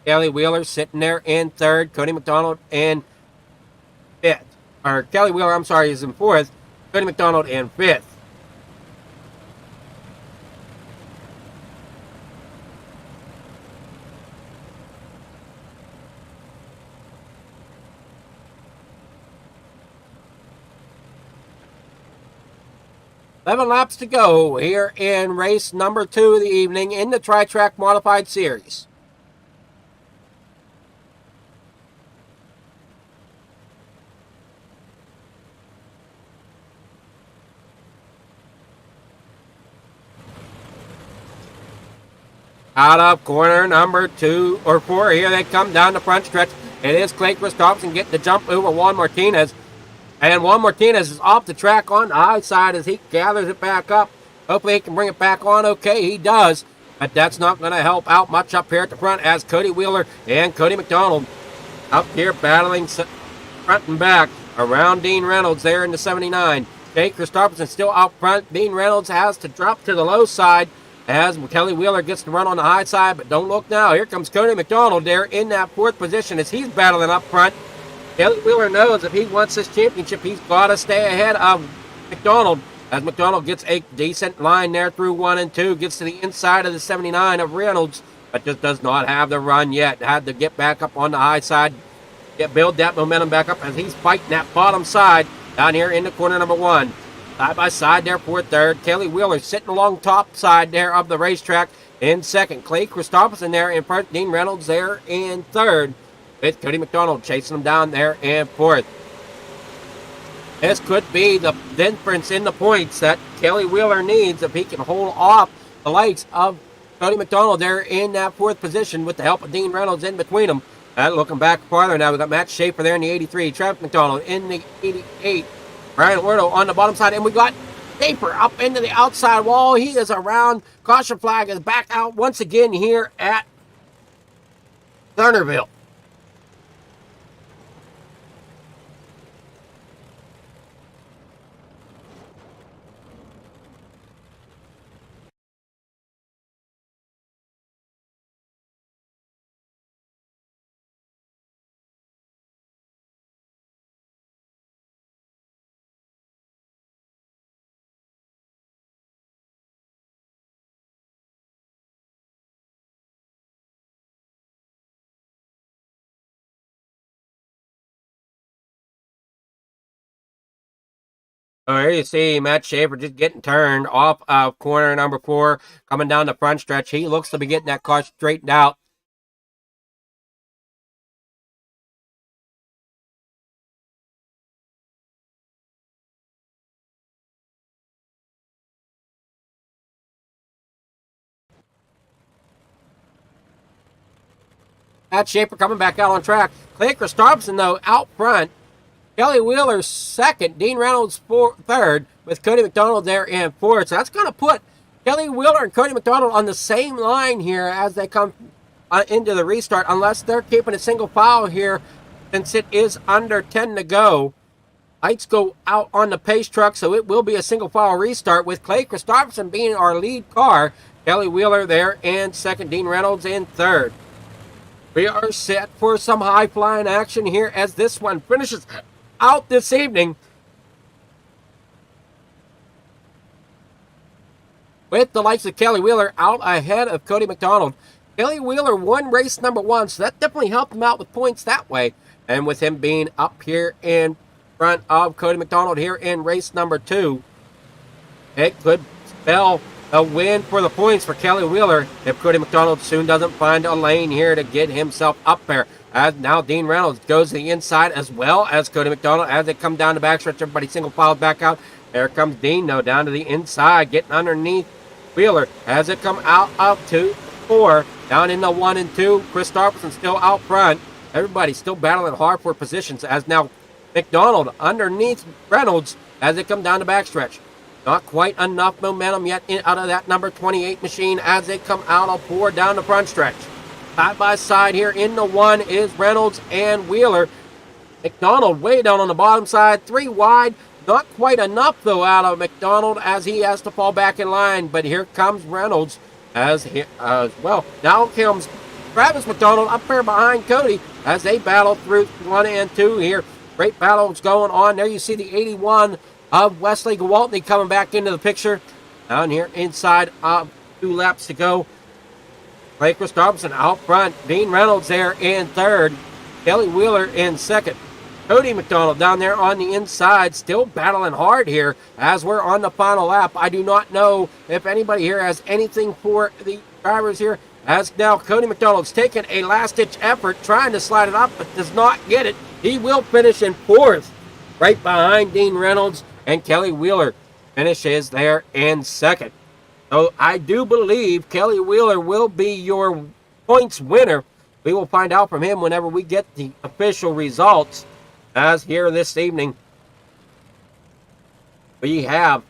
Kelly Wheeler sitting there in 3rd. Cody McDonald in 5th. Or Kelly Wheeler, I'm sorry, is in 4th. Cody McDonald in 5th. 11 laps to go here in race number 2 of the evening in the Tri-Track Modified Series. Out of corner number 2 or 4, here they come down the front stretch. It is Clay Christopherson getting the jump over Juan Martinez. And Juan Martinez is off the track on the high side as he gathers it back up. Hopefully he can bring it back on okay. He does. But that's not going to help out much up here at the front as Cody Wheeler and Cody McDonald up here battling front and back around Dean Reynolds there in the 79. Jay Christopherson still out front. Dean Reynolds has to drop to the low side as Kelly Wheeler gets to run on the high side. But don't look now. Here comes Cody McDonald there in that 4th position as he's battling up front. Kelly Wheeler knows if he wants this championship, he's got to stay ahead of McDonald. As McDonald gets a decent line there through 1 and 2, gets to the inside of the 79 of Reynolds, but just does not have the run yet. Had to get back up on the high side, build that momentum back up as he's fighting that bottom side down here in the corner number 1. Side by side there for 3rd. Kelly Wheeler sitting along top side there of the racetrack in 2nd. Clay Christopherson there in front. Dean Reynolds there in 3rd. With Cody McDonald chasing him down there in 4th. This could be the difference in the points that Kelly Wheeler needs if he can hold off the likes of Cody McDonald there in that 4th position with the help of Dean Reynolds in between them. Looking back farther now, we've got Matt Schaefer there in the 83, Travis McDonald in the 88, Brian Ordo on the bottom side, and we got Schaefer up into the outside wall. He is around. Caution flag is back out once again here at Lernerville. Oh, here you see Matt Schaefer just getting turned off of corner number 4, coming down the front stretch. He looks to be getting that car straightened out. Matt Schaefer coming back out on track. Clay Christopherson, though, out front. Kelly Wheeler 2nd. Dean Reynolds 3rd. With Cody McDonald there in 4th. So that's going to put Kelly Wheeler and Cody McDonald on the same line here as they come into the restart. Unless they're keeping a single file here since it is under 10 to go. Lights go out on the pace truck, so it will be a single file restart with Clay Christopherson being our lead car. Kelly Wheeler there in 2nd. Dean Reynolds in 3rd. We are set for some high-flying action here as this one finishes out this evening with the likes of Kelly Wheeler out ahead of Cody McDonald. Kelly Wheeler won race number 1, so that definitely helped him out with points that way. And with him being up here in front of Cody McDonald here in race number 2, it could spell a win for the points for Kelly Wheeler if Cody McDonald soon doesn't find a lane here to get himself up there. As now Dean Reynolds goes to the inside as well as Cody McDonald as they come down the backstretch. Everybody single file back out. There comes Dean, though, down to the inside, getting underneath Wheeler as it come out of 2, 4, down in the 1 and 2. Christopherson still out front. Everybody still battling hard for positions as now McDonald underneath Reynolds as they come down the backstretch. Not quite enough momentum yet out of that number 28 machine as they come out of 4 down the front stretch. Side by side here in the 1 is Reynolds and Wheeler. McDonald way down on the bottom side, 3 wide. Not quite enough, though, out of McDonald as he has to fall back in line. But here comes Reynolds as well. Now comes Travis McDonald up there behind Cody as they battle through 1 and 2 here. Great battles going on. There you see the 81 of Wesley Gewaltney coming back into the picture. Down here inside of 2 laps to go. Clay Christopherson out front. Dean Reynolds there in 3rd. Kelly Wheeler in 2nd. Cody McDonald down there on the inside, still battling hard here as we're on the final lap. I do not know if anybody here has anything for the drivers here. As now Cody McDonald's taking a last-ditch effort, trying to slide it up, but does not get it. He will finish in fourth, right behind Dean Reynolds, and Kelly Wheeler finishes there in second. So I do believe Kelly Wheeler will be your points winner. We will find out from him whenever we get the official results. As here this evening, we have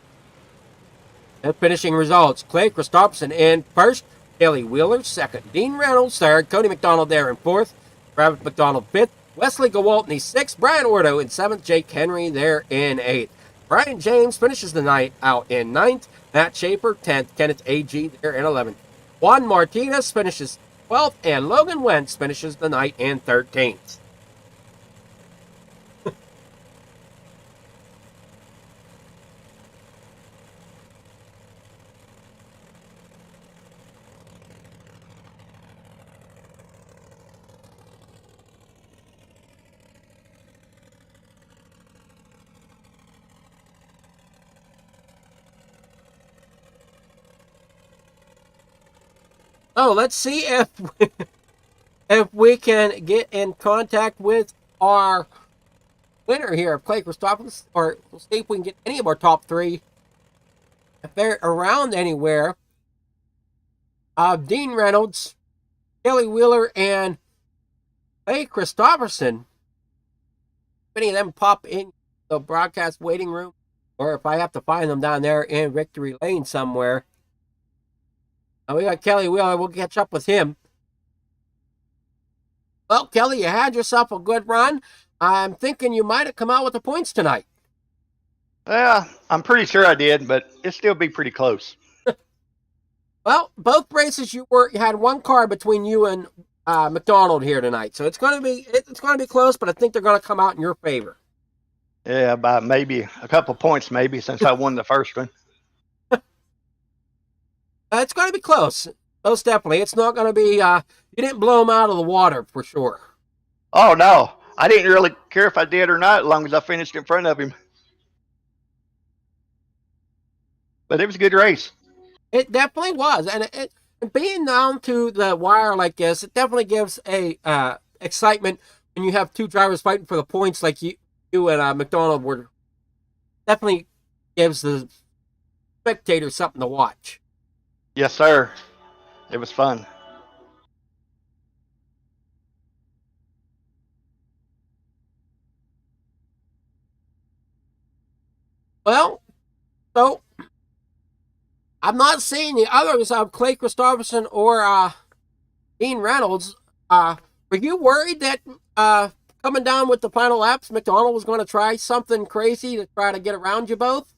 the finishing results. Clay Christopherson in first, Kelly Wheeler second, Dean Reynolds third, Cody McDonald there in fourth, Travis McDonald fifth, Wesley Gewaltney sixth, Brian Ordo in seventh, Jake Henry there in eighth. Brian James finishes the night out in ninth, Matt Schaefer 10th, Kenneth A.G. there in 11th. Juan Martinez finishes 12th, and Logan Wentz finishes the night in 13th. Oh, let's see if we can get in contact with our winner here of Clay Christopherson, or we'll see if we can get any of our top three, if they're around anywhere. Dean Reynolds, Kelly Wheeler, and Clay Christopherson. If any of them pop in the broadcast waiting room, or if I have to find them down there in Victory Lane somewhere. We got Kelly Wheeler. We'll catch up with him. Well, Kelly, you had yourself a good run. I'm thinking you might have come out with the points tonight. Yeah, I'm pretty sure I did, but it'll still be pretty close. Well, both races you had one car between you and McDonald here tonight, so it's going to be close. But I think they're going to come out in your favor. Yeah, by maybe a couple points, maybe, since I won the first one. It's going to be close. Most definitely. It's not going to be, you didn't blow them out of the water for sure. Oh, no. I didn't really care if I did or not, as long as I finished in front of him. But it was a good race. It definitely was. And being down to the wire like this, it definitely gives a excitement when you have two drivers fighting for the points like you and McDonald were. Definitely gives the spectators something to watch. Yes, sir. It was fun. Well, so I'm not seeing the others of Clay Christopherson or Dean Reynolds. Were you worried that coming down with the final laps, McDonald was going to try something crazy to try to get around you both?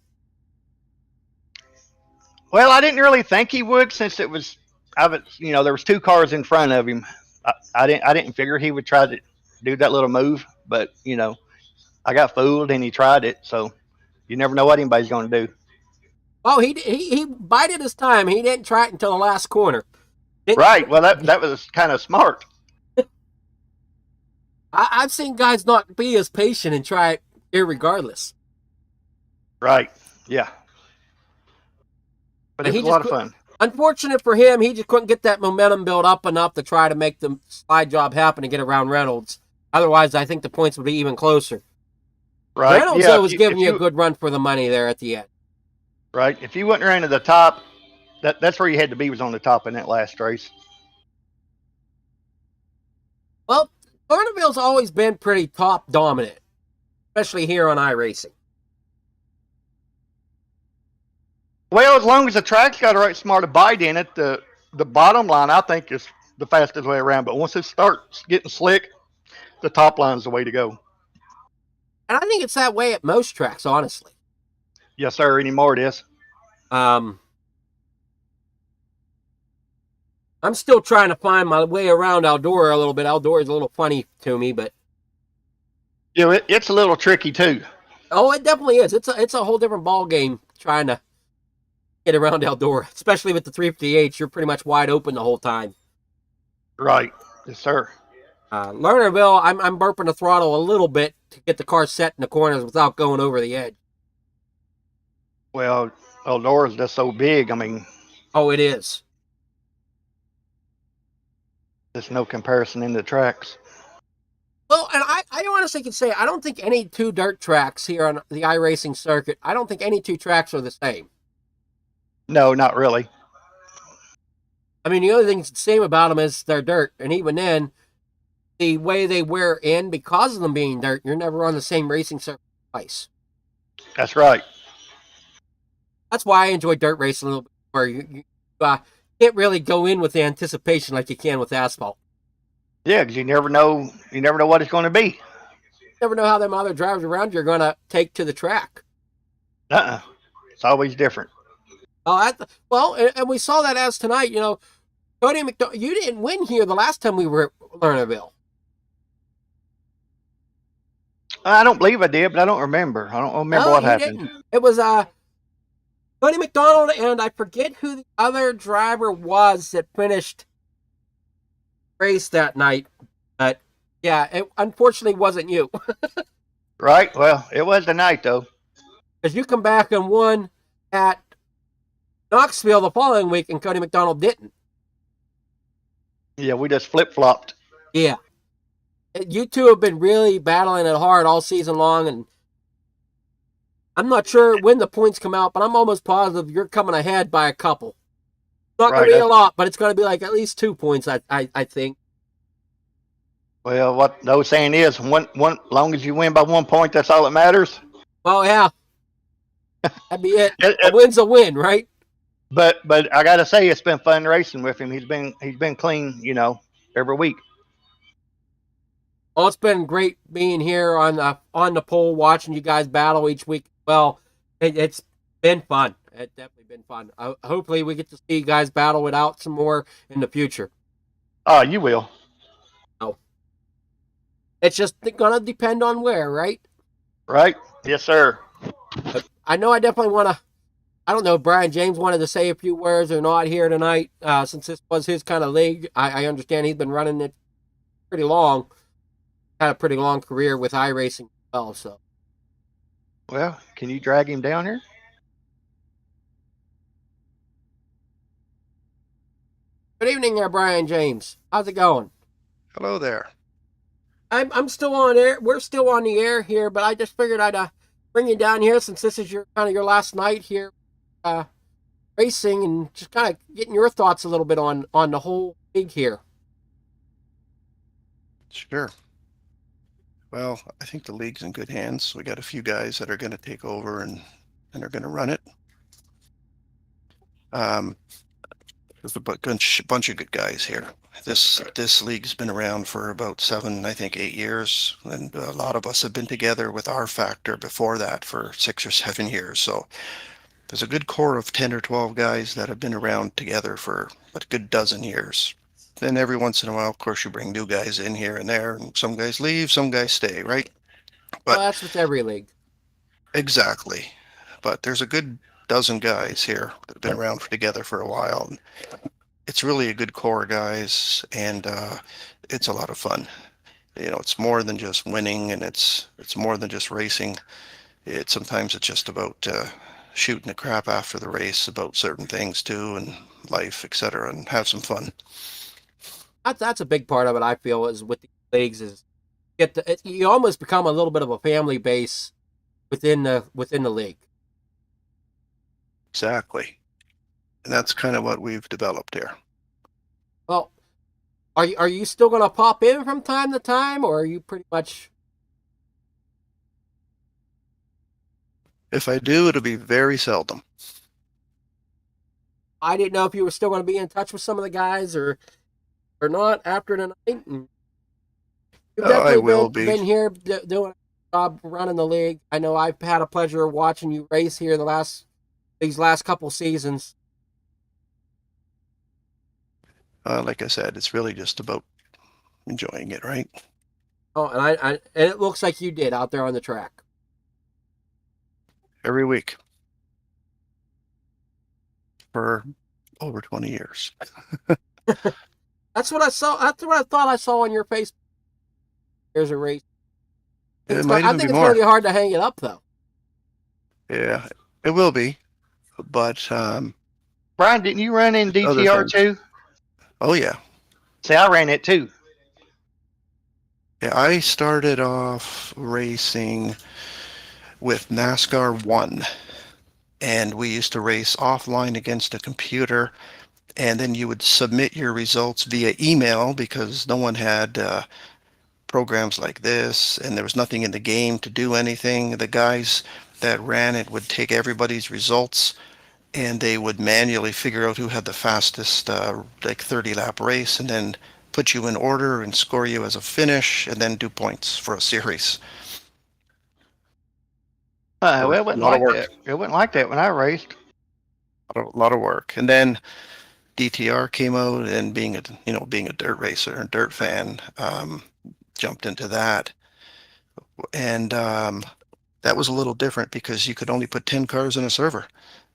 Well, I didn't really think he would, since there was two cars in front of him. I didn't figure he would try to do that little move, but I got fooled and he tried it. So you never know what anybody's going to do. Oh, he bided his time. He didn't try it until the last corner. Right. Well, that was kind of smart. I've seen guys not be as patient and try it irregardless. Right. Yeah. But it was a lot of fun. Unfortunate for him, he just couldn't get that momentum built up enough to try to make the slide job happen and get around Reynolds. Otherwise, I think the points would be even closer. Right. Reynolds, though, was giving you a good run for the money there at the end. Right. If you wouldn't run to the top, that's where you had to be, was on the top in that last race. Well, Lernerville's always been pretty top dominant, especially here on iRacing. Well, as long as the track's got the right smart of bite in it, the bottom line, I think, is the fastest way around. But once it starts getting slick, the top line's the way to go. And I think it's that way at most tracks, honestly. Yes, sir. Anymore it is. I'm still trying to find my way around Eldora a little bit. Eldora's a little funny to me, but Yeah, it's a little tricky too. Oh, it definitely is. It's a whole different ball game trying to get around Eldora, especially with the 358. You're pretty much wide open the whole time. Right. Yes, sir. Lernerville, I'm burping the throttle a little bit to get the car set in the corners without going over the edge. Well, Eldora's just so big. I mean, Oh, it is. there's no comparison in the tracks. Well, and I honestly can say I don't think any two dirt tracks here on the iRacing circuit, I don't think any two tracks are the same. No, not really. I mean, the only thing that's the same about them is they're dirt. And even then, the way they wear in, because of them being dirt, you're never on the same racing circuit twice. That's right. That's why I enjoy dirt racing a little bit more. You can't really go in with the anticipation like you can with asphalt. Yeah, because you never know what it's going to be. You never know how them other drivers around you are going to take to the track. It's always different. And we saw that as tonight. You know, Cody McDonald, you didn't win here the last time we were at Lernerville. I don't believe I did, but I don't remember. I don't remember what happened. Didn't. It was Cody McDonald, and I forget who the other driver was that finished race that night. But yeah, it unfortunately wasn't you. Right. Well, it was the night though. Because you come back and won at Knoxville the following week, and Cody McDonald didn't. Yeah, we just flip flopped. Yeah. You two have been really battling it hard all season long, and I'm not sure when the points come out, but I'm almost positive you're coming ahead by a couple. It's not going to be a lot, but it's going to be like at least 2 points, I think. Well, what the old saying is, one long as you win by 1 point, that's all that matters. Oh yeah, that'd be it. A win's a win, right? But I got to say, it's been fun racing with him. He's been clean, every week. Well, it's been great being here on the pole, watching you guys battle each week. Well, it's been fun. It's definitely been fun. Hopefully, we get to see you guys battle it out some more in the future. Oh, you will. Oh, it's just gonna depend on where, right? Right. Yes, sir. But I know I definitely want to. I don't know if Brian James wanted to say a few words or not here tonight, since this was his kind of league. I understand he's been running it pretty long. Had a pretty long career with iRacing as well, so. Well, can you drag him down here? Good evening there, Brian James. How's it going? Hello there. I'm still on air. We're still on the air here, but I just figured I'd bring you down here since this is your last night here racing, and just kind of getting your thoughts a little bit on the whole league here. Sure. Well, I think the league's in good hands. We got a few guys that are going to take over and are going to run it. There's a bunch of good guys here. This league's been around for about 7, I think 8 years, and a lot of us have been together with our factor before that for 6 or 7 years. So there's a good core of 10 or 12 guys that have been around together for a good dozen years. Then every once in a while, of course, you bring new guys in here and there, and some guys leave, some guys stay, right? But well, that's with every league. Exactly. But there's a good dozen guys here that have been around together for a while. It's really a good core of guys, and it's a lot of fun. It's more than just winning, and it's more than just racing. Sometimes it's just about shooting the crap after the race about certain things too, and life, etc., and have some fun. That's a big part of it. I feel is with the leagues is you almost become a little bit of a family base within the league. Exactly, and that's kind of what we've developed here. Well, are you still going to pop in from time to time, or are you pretty much? If I do, it'll be very seldom. I didn't know if you were still going to be in touch with some of the guys or not after the night. And you've definitely been here doing a job running the league. I know I've had a pleasure of watching you race here these last couple seasons. Like I said, it's really just about enjoying it, right? Oh, and it looks like you did out there on the track. Every week. For over 20 years. That's what I saw. That's what I thought I saw on your Facebook. There's a race. It might I even think be it's going to more. be hard to hang it up, though. Yeah, it will be. But Brian, didn't you run in other DTR things. too? Oh yeah. See, I ran it too. Yeah, I started off racing with NASCAR 1, and we used to race offline against a computer, and then you would submit your results via email because no one had programs like this, and there was nothing in the game to do anything. The guys that ran it would take everybody's results and they would manually figure out who had the fastest like 30 lap race and then put you in order and score you as a finish and then do points for a series. Well, So it a wasn't lot of like work. that. It wasn't like that when I raced. A lot of work. And then DTR came out, and being a dirt racer and dirt fan, jumped into that. And that was a little different because you could only put 10 cars in a server.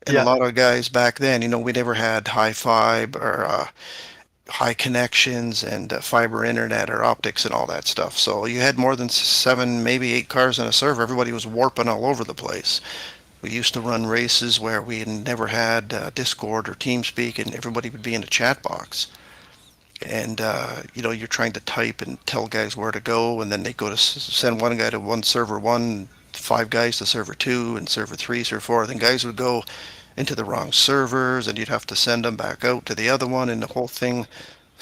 And a Yeah. lot of guys back then, we never had high five or high connections and fiber internet or optics and all that stuff. So you had more than 7, maybe 8 cars in a server. Everybody was warping all over the place. We used to run races where we had never had Discord or TeamSpeak, and everybody would be in a chat box. And you're trying to type and tell guys where to go, and then they go to send one guy to one server one, 5 guys to server 2, and server 3, server 4. Then guys would go into the wrong servers, and you'd have to send them back out to the other one, and the whole thing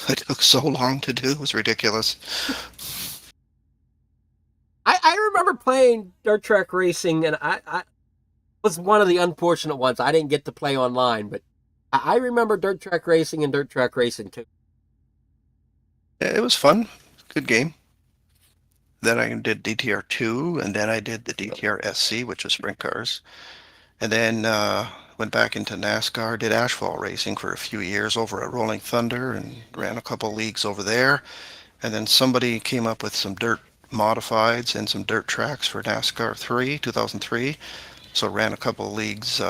it took so long to do. It was ridiculous. I remember playing dirt track racing, and I was one of the unfortunate ones. I didn't get to play online, but I remember dirt track racing and dirt track racing too. Yeah, it was fun. Good game. Then I did DTR 2, and then I did the DTR SC, which was sprint cars. And then went back into NASCAR, did asphalt racing for a few years over at Rolling Thunder and ran a couple leagues over there. And then somebody came up with some dirt modifieds and some dirt tracks for NASCAR 2003. So ran a couple of leagues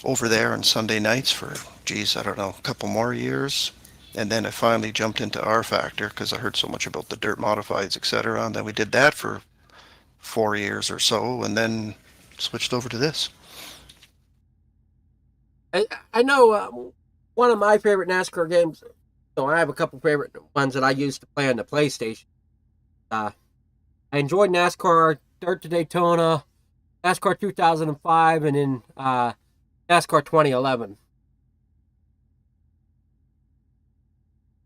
over there on Sunday nights for, I don't know, a couple more years. And then I finally jumped into R Factor because I heard so much about the dirt modifieds, etc. And then we did that for 4 years or so, and then switched over to this. I know one of my favorite NASCAR games. So I have a couple favorite ones that I used to play on the PlayStation. I enjoyed NASCAR Dirt to Daytona, NASCAR 2005, and then NASCAR 2011.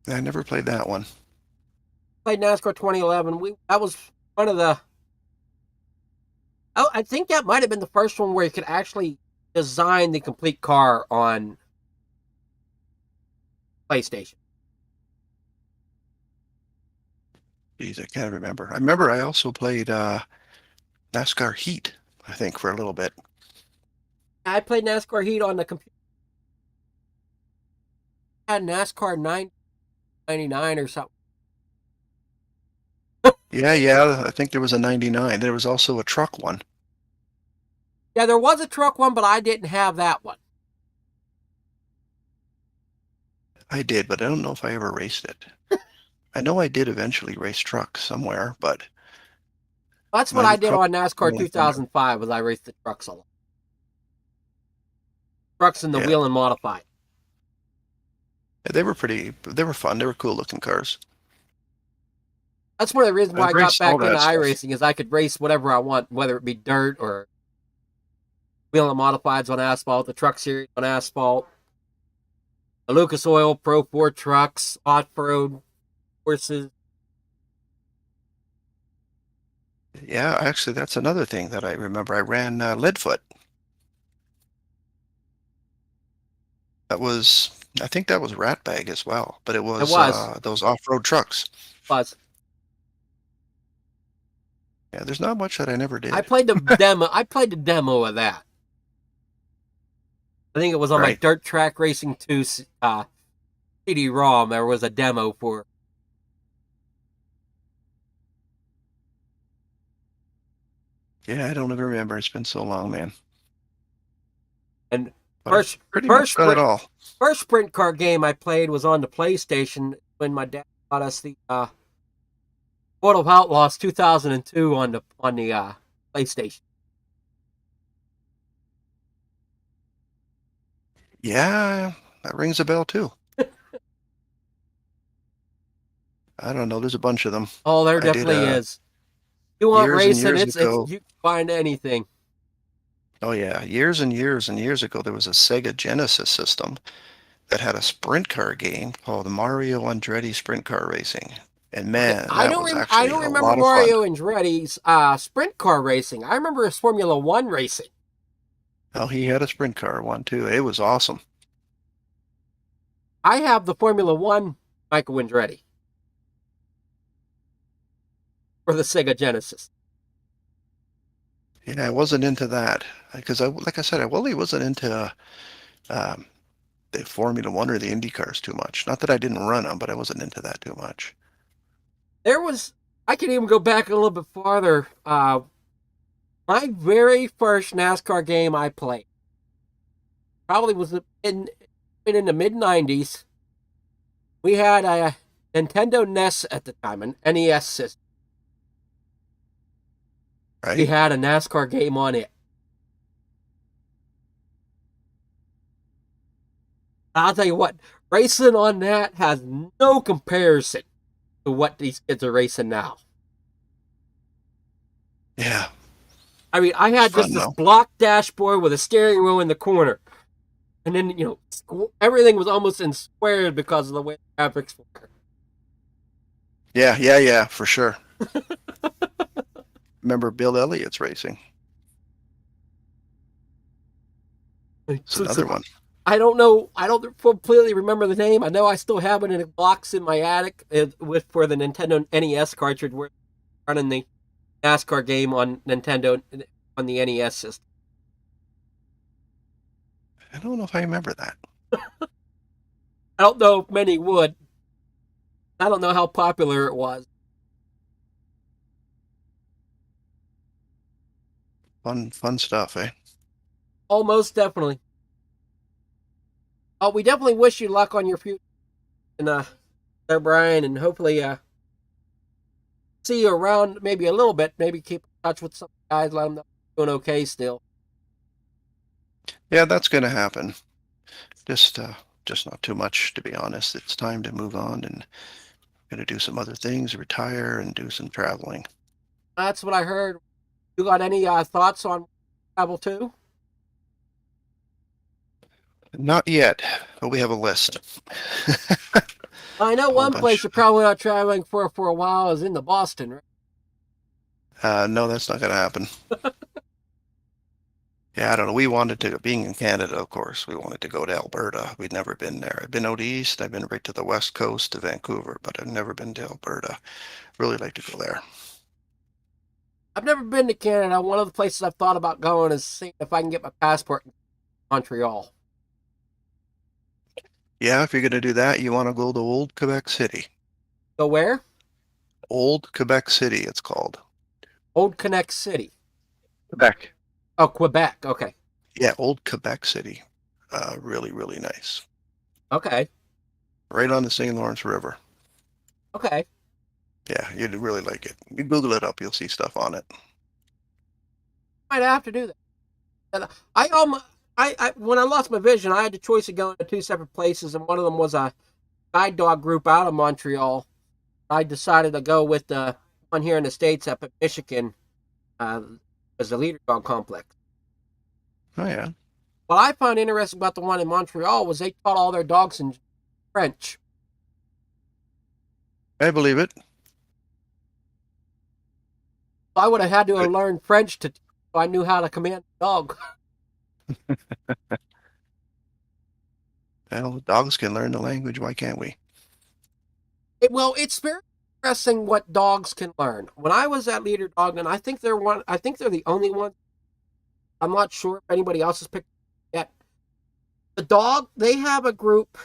I never played that one. Played NASCAR 2011. That was one of the. I think that might have been the first one where you could actually design the complete car on PlayStation. Geez, I can't remember. I remember I also played NASCAR Heat, I think, for a little bit. I played NASCAR Heat on the computer. I had NASCAR 999 or something. Yeah, I think there was a 99. There was also a truck one. Yeah, there was a truck one, but I didn't have that one. I did, but I don't know if I ever raced it. I know I did eventually race trucks somewhere, but That's what might I have did truck on NASCAR Rolling Thunder. 2005 was I raced the trucks a lot. Trucks in the Yeah, wheel and modified. they were fun. They were cool looking cars. That's one of the reasons why I've I got raced all back into that stuff. iRacing is I could race whatever I want, whether it be dirt or wheel and modifieds on asphalt, the truck series on asphalt, the Lucas Oil Pro 4 trucks, off-road horses. Yeah, actually, that's another thing that I remember. I ran Leadfoot. I think that was Ratbag as well, but it It was was. those off-road trucks. Was. Yeah, there's not much that I never I did. played the demo. I played the demo of that. I think it was on my Right. Dirt Track Racing 2 CD-ROM. There was a demo for. Yeah, I don't even remember. It's been so long, man. And But I've first, pretty first much got it sprint, all. first sprint car game I played was on the PlayStation when my dad got us the World of Outlaws 2002 on the PlayStation. Yeah, that rings a bell too. I don't know. There's a bunch of them. Oh, there I did definitely is. You want years and racing? years It's ago. you can find anything. Oh yeah, years and years and years ago, there was a Sega Genesis system that had a sprint car game called Mario Andretti Sprint Car Racing. And Okay, man, that was I actually don't a remember lot of fun. Mario Andretti's sprint car racing. I remember his Formula One racing. Oh, he had a sprint car one too. It was awesome. I have the Formula One Michael Andretti for the Sega Genesis. Yeah, I wasn't into that because like I said, I really wasn't into um, the Formula One or the Indy cars too much. Not that I didn't run them, but I wasn't into that too much. There was, I can even go back a little bit farther. My very first NASCAR game I played probably was in the mid '90s. We had a Nintendo NES at the time, an NES system. We Right? had a NASCAR game on it. I'll tell you what, racing on that has no comparison to what these kids are racing now. Yeah, I mean, I it's had just fun this though. block dashboard with a steering wheel in the corner. And then, everything was almost in squares because of the way the graphics were. Yeah, for sure. Remember Bill Elliott's racing? It's So another one. I don't know. I don't completely remember the name. I know I still have it in a box in my attic with for the Nintendo NES cartridge where running the NASCAR game on Nintendo on the NES system. I don't know if I remember that. I don't know if many would. I don't know how popular it was. Fun stuff, eh? Almost definitely. Oh, we definitely wish you luck on your future, and there, Brian, and hopefully see you around maybe a little bit. Maybe keep in touch with some guys. Let them know you're doing okay still. Yeah, that's gonna happen. Just just not too much, to be honest. It's time to move on and gonna do some other things, retire and do some traveling. That's what I heard. You got any thoughts on travel too? Not yet, but we have a list. I know A whole one place bunch. you're probably not traveling for a while is in the Boston, right? No, that's not gonna happen. Yeah, I don't know. We wanted to, being in Canada, of course, we wanted to go to Alberta. We'd never been there. I've been out east. I've been right to the west coast to Vancouver, but I've never been to Alberta. Really like to go there. I've never been to Canada. One of the places I've thought about going is seeing if I can get my passport in Montreal. Yeah, if you're gonna do that, you want to go to Old Quebec City. Go where? Old Quebec City, it's called. Old Connect City. Quebec. Oh, Quebec. Okay. Yeah, Old Quebec City. Really, really nice. Okay. Right on the St. Lawrence River. Okay. Yeah, you'd really like it. You Google it up, you'll see stuff on it. Might have to do that. And I when I lost my vision, I had the choice of going to two separate places, and one of them was a guide dog group out of Montreal. I decided to go with the one here in the States up in Michigan uh, as the Leader Dog Complex. Oh yeah, What I found interesting about the one in Montreal was they taught all their dogs in French. I believe it. So I would have had to have Good. learned French to so I knew how to command the dog. Well, dogs can learn the language. Why can't we? Well, it's very interesting what dogs can learn. When I was at Leader Dog, and I think they're the only one. I'm not sure if anybody else has picked it yet. The dog, they have a group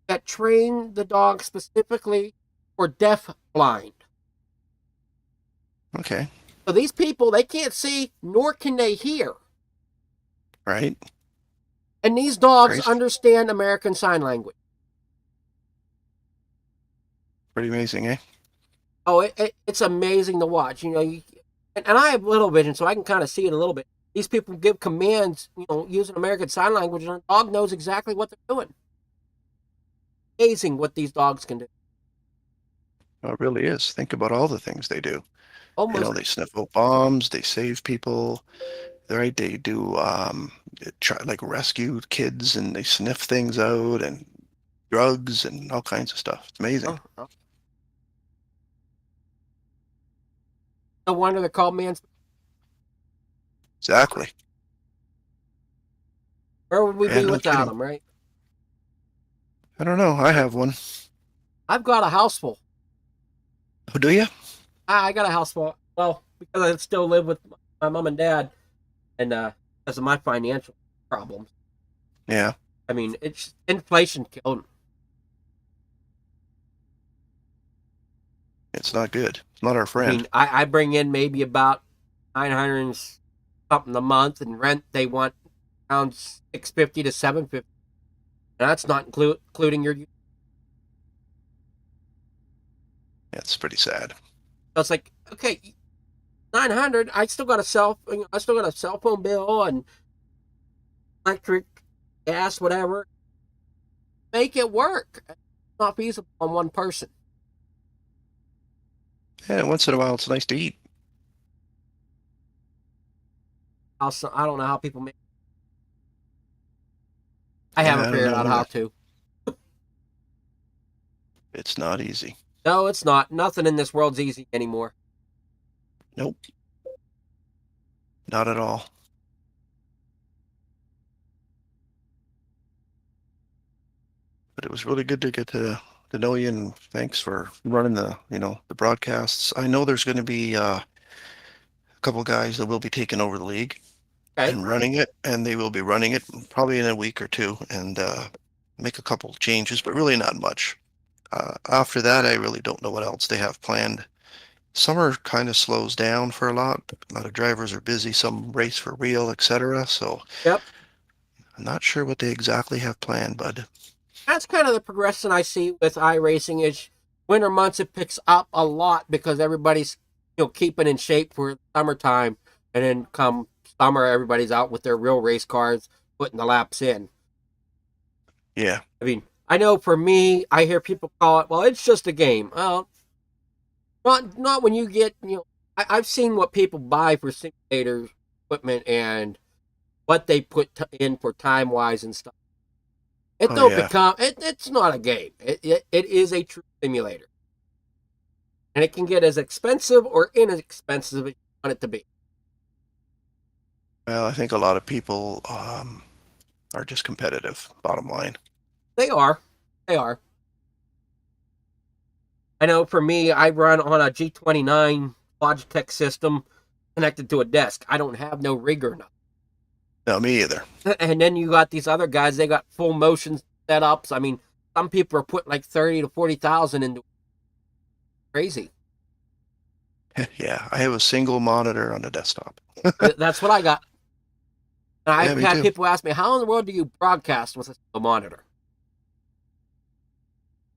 that train the dog specifically for deaf blind. Okay, So these people, they can't see nor can they hear. right? And these dogs Crazy. understand American Sign Language. Pretty amazing, eh? Oh, it's amazing to watch. And I have little vision, so I can kind of see it a little bit. These people give commands, using American Sign Language, and the dog knows exactly what they're doing. Amazing what these dogs can do. It really is. Think about all the things they do. Almost. They sniff out bombs, they save people, right? They do try like rescue kids and they sniff things out and drugs and all kinds of stuff. It's amazing. No wonder they're called man's. Exactly. Where would we Yeah, be no without kidding. them, right? I don't know. I have one. I've got a house full. Oh, do you? I got a house full. Well, because I still live with my mom and dad, and because of my financial problems. Yeah. I mean, it's inflation killed me. It's not good. It's not our I friend. mean, I bring in maybe about 900 something a month, and rent they want around 650 to 750. And that's not including your. It's pretty sad. So it's like, okay, 900. I still got I still got a cell phone bill and electric, gas, whatever. Make it work. It's not feasible on one person. Yeah, once in a while it's nice to eat. Also, I don't know how people make. I Yeah, haven't I don't figured know out how either. to. It's not easy. No, it's not. Nothing in this world's easy anymore. Nope. Not at all. But it was really good to get to know you, and thanks for running the broadcasts. I know there's going to be a couple guys that will be taking over the league Okay. and running it, and they will be running it probably in a week or two and make a couple changes, but really not much. After that, I really don't know what else they have planned. Summer kind of slows down for a lot. A lot of drivers are busy, some race for real, etc. So Yep. I'm not sure what they exactly have planned, bud. That's kind of the progression I see with iRacing. Is winter months it picks up a lot because everybody's keeping in shape for summertime, and then come summer everybody's out with their real race cars putting the laps in. Yeah. I mean, I know for me, I hear people call it, well, it's just a game. Well, not when you get I've seen what people buy for simulator equipment and what they put in for time wise and stuff. It Oh don't yeah. become it. It's not a game. It is a true simulator, and it can get as expensive or inexpensive as you want it to be. Well, I think a lot of people are just competitive, bottom line. They are, they are. I know for me, I run on a G29 Logitech system connected to a desk. I don't have no rig or nothing. No, me either. And then you got these other guys. They got full motion setups. I mean, some people are putting like 30 to 40,000 into. Crazy. Yeah, I have a single monitor on the desktop. That's what I got. And Yeah, I've me had too. people ask me, "How in the world do you broadcast with a monitor?"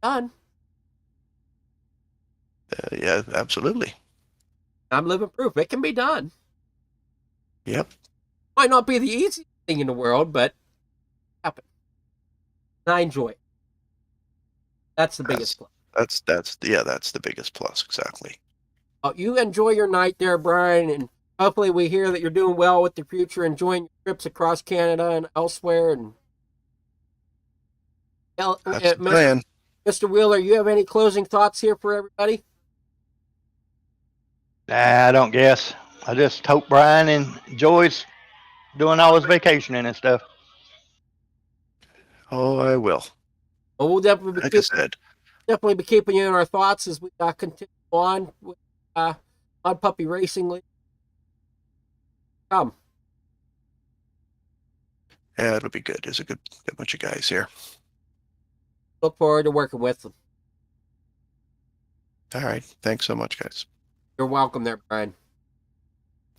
Done. Yeah, absolutely. I'm living proof. It can be done. Yep. Might not be the easiest thing in the world, but it happens. And I enjoy it. That's the biggest plus. That's the biggest plus, exactly. You enjoy your night there, Brian, and hopefully we hear that you're doing well with the future, enjoying your trips across Canada and elsewhere. And That's the plan. Mr. Wheeler, you have any closing thoughts here for everybody? I don't guess. I just hope Brian enjoys doing all his vacationing and stuff. Oh, I will. Well, we'll Like I said, definitely be keeping you in our thoughts as we continue on with Mud Puppy Racing League. Come. yeah, it'll be good. There's a good bunch of guys here. Look forward to working with them. All right. Thanks so much, guys. You're welcome there, Brian.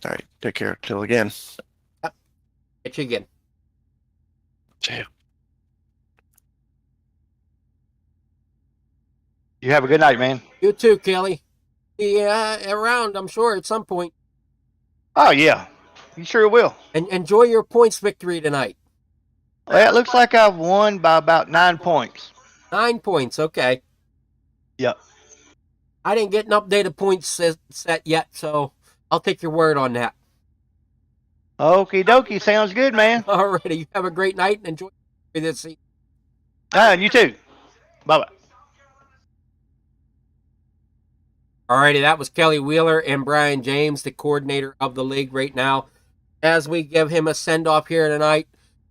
All right. Take care. Till again. Get you again. See you. You have a good night, man. You too, Kelly. Yeah, around, I'm sure, at some point. Oh yeah, you sure will. And enjoy your points victory tonight. Well, it looks like I've won by about 9 points. 9 points, okay. Yep. I didn't get an updated points set yet, so I'll take your word on that. Okie dokie, sounds good, man. Alrighty, you have a great night and enjoy this season. You too. Bye bye. Alrighty, that was Kelly Wheeler and Brian James, the coordinator of the league right now. As we give him a send off here tonight,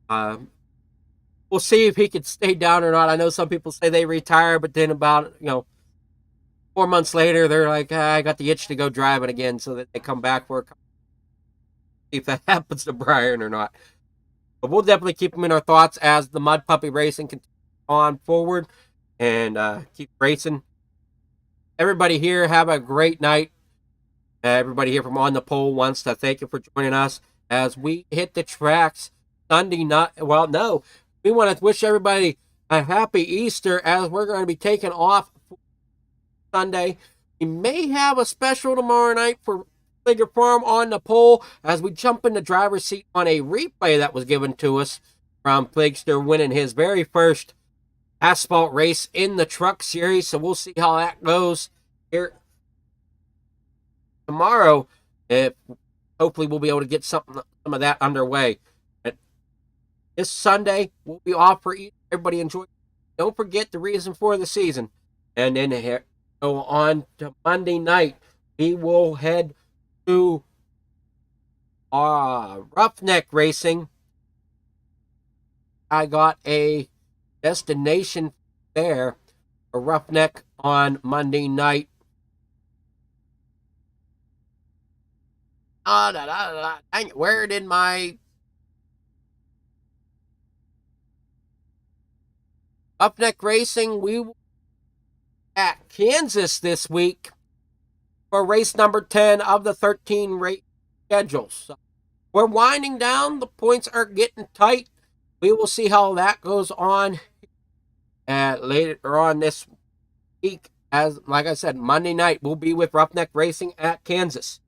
we'll see if he can stay down or not. I know some people say they retire, but then about 4 months later, they're like, I got the itch to go driving again, so that they come back for a couple. See if that happens to Brian or not. But we'll definitely keep him in our thoughts as the Mud Puppy Racing continues on forward and keep racing. Everybody here, have a great night. Everybody here from On the Pole wants to thank you for joining us as we hit the tracks Sunday night. Well, no, we want to wish everybody a happy Easter as we're going to be taking off Sunday. We may have a special tomorrow night for Figure Farm On the Pole as we jump in the driver's seat on a replay that was given to us from Fligster winning his very first asphalt race in the truck series. So we'll see how that goes here tomorrow. If hopefully we'll be able to get some of that underway. This Sunday we'll be off for Easter. Everybody enjoy. Don't forget the reason for the season. And then go on to Monday night. We will head to Roughneck Racing. I got a destination there for Roughneck on Monday night. Dang it, where did my Roughneck Racing? We will at Kansas this week for race number 10 of the 13 race schedules. So we're winding down. The points are getting tight. We will see how that goes on later on this week. As like I said, Monday night we'll be with Roughneck Racing at Kansas.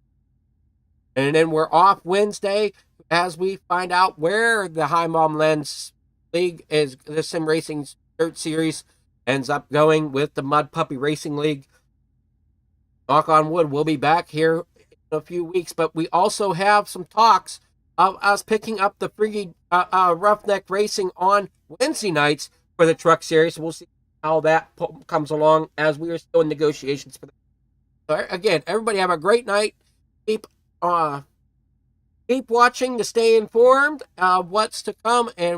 And then we're off Wednesday as we find out where the HiMom Lens League is, the Sim Racing Dirt Series ends up going with the Mud Puppy Racing League. Knock on wood, we'll be back here in a few weeks, but we also have some talks of us picking up the free Roughneck Racing on Wednesday nights for the truck series. We'll see how that comes along as we are still in negotiations for that. So again, everybody have a great night. Keep watching to stay informed of what's to come, and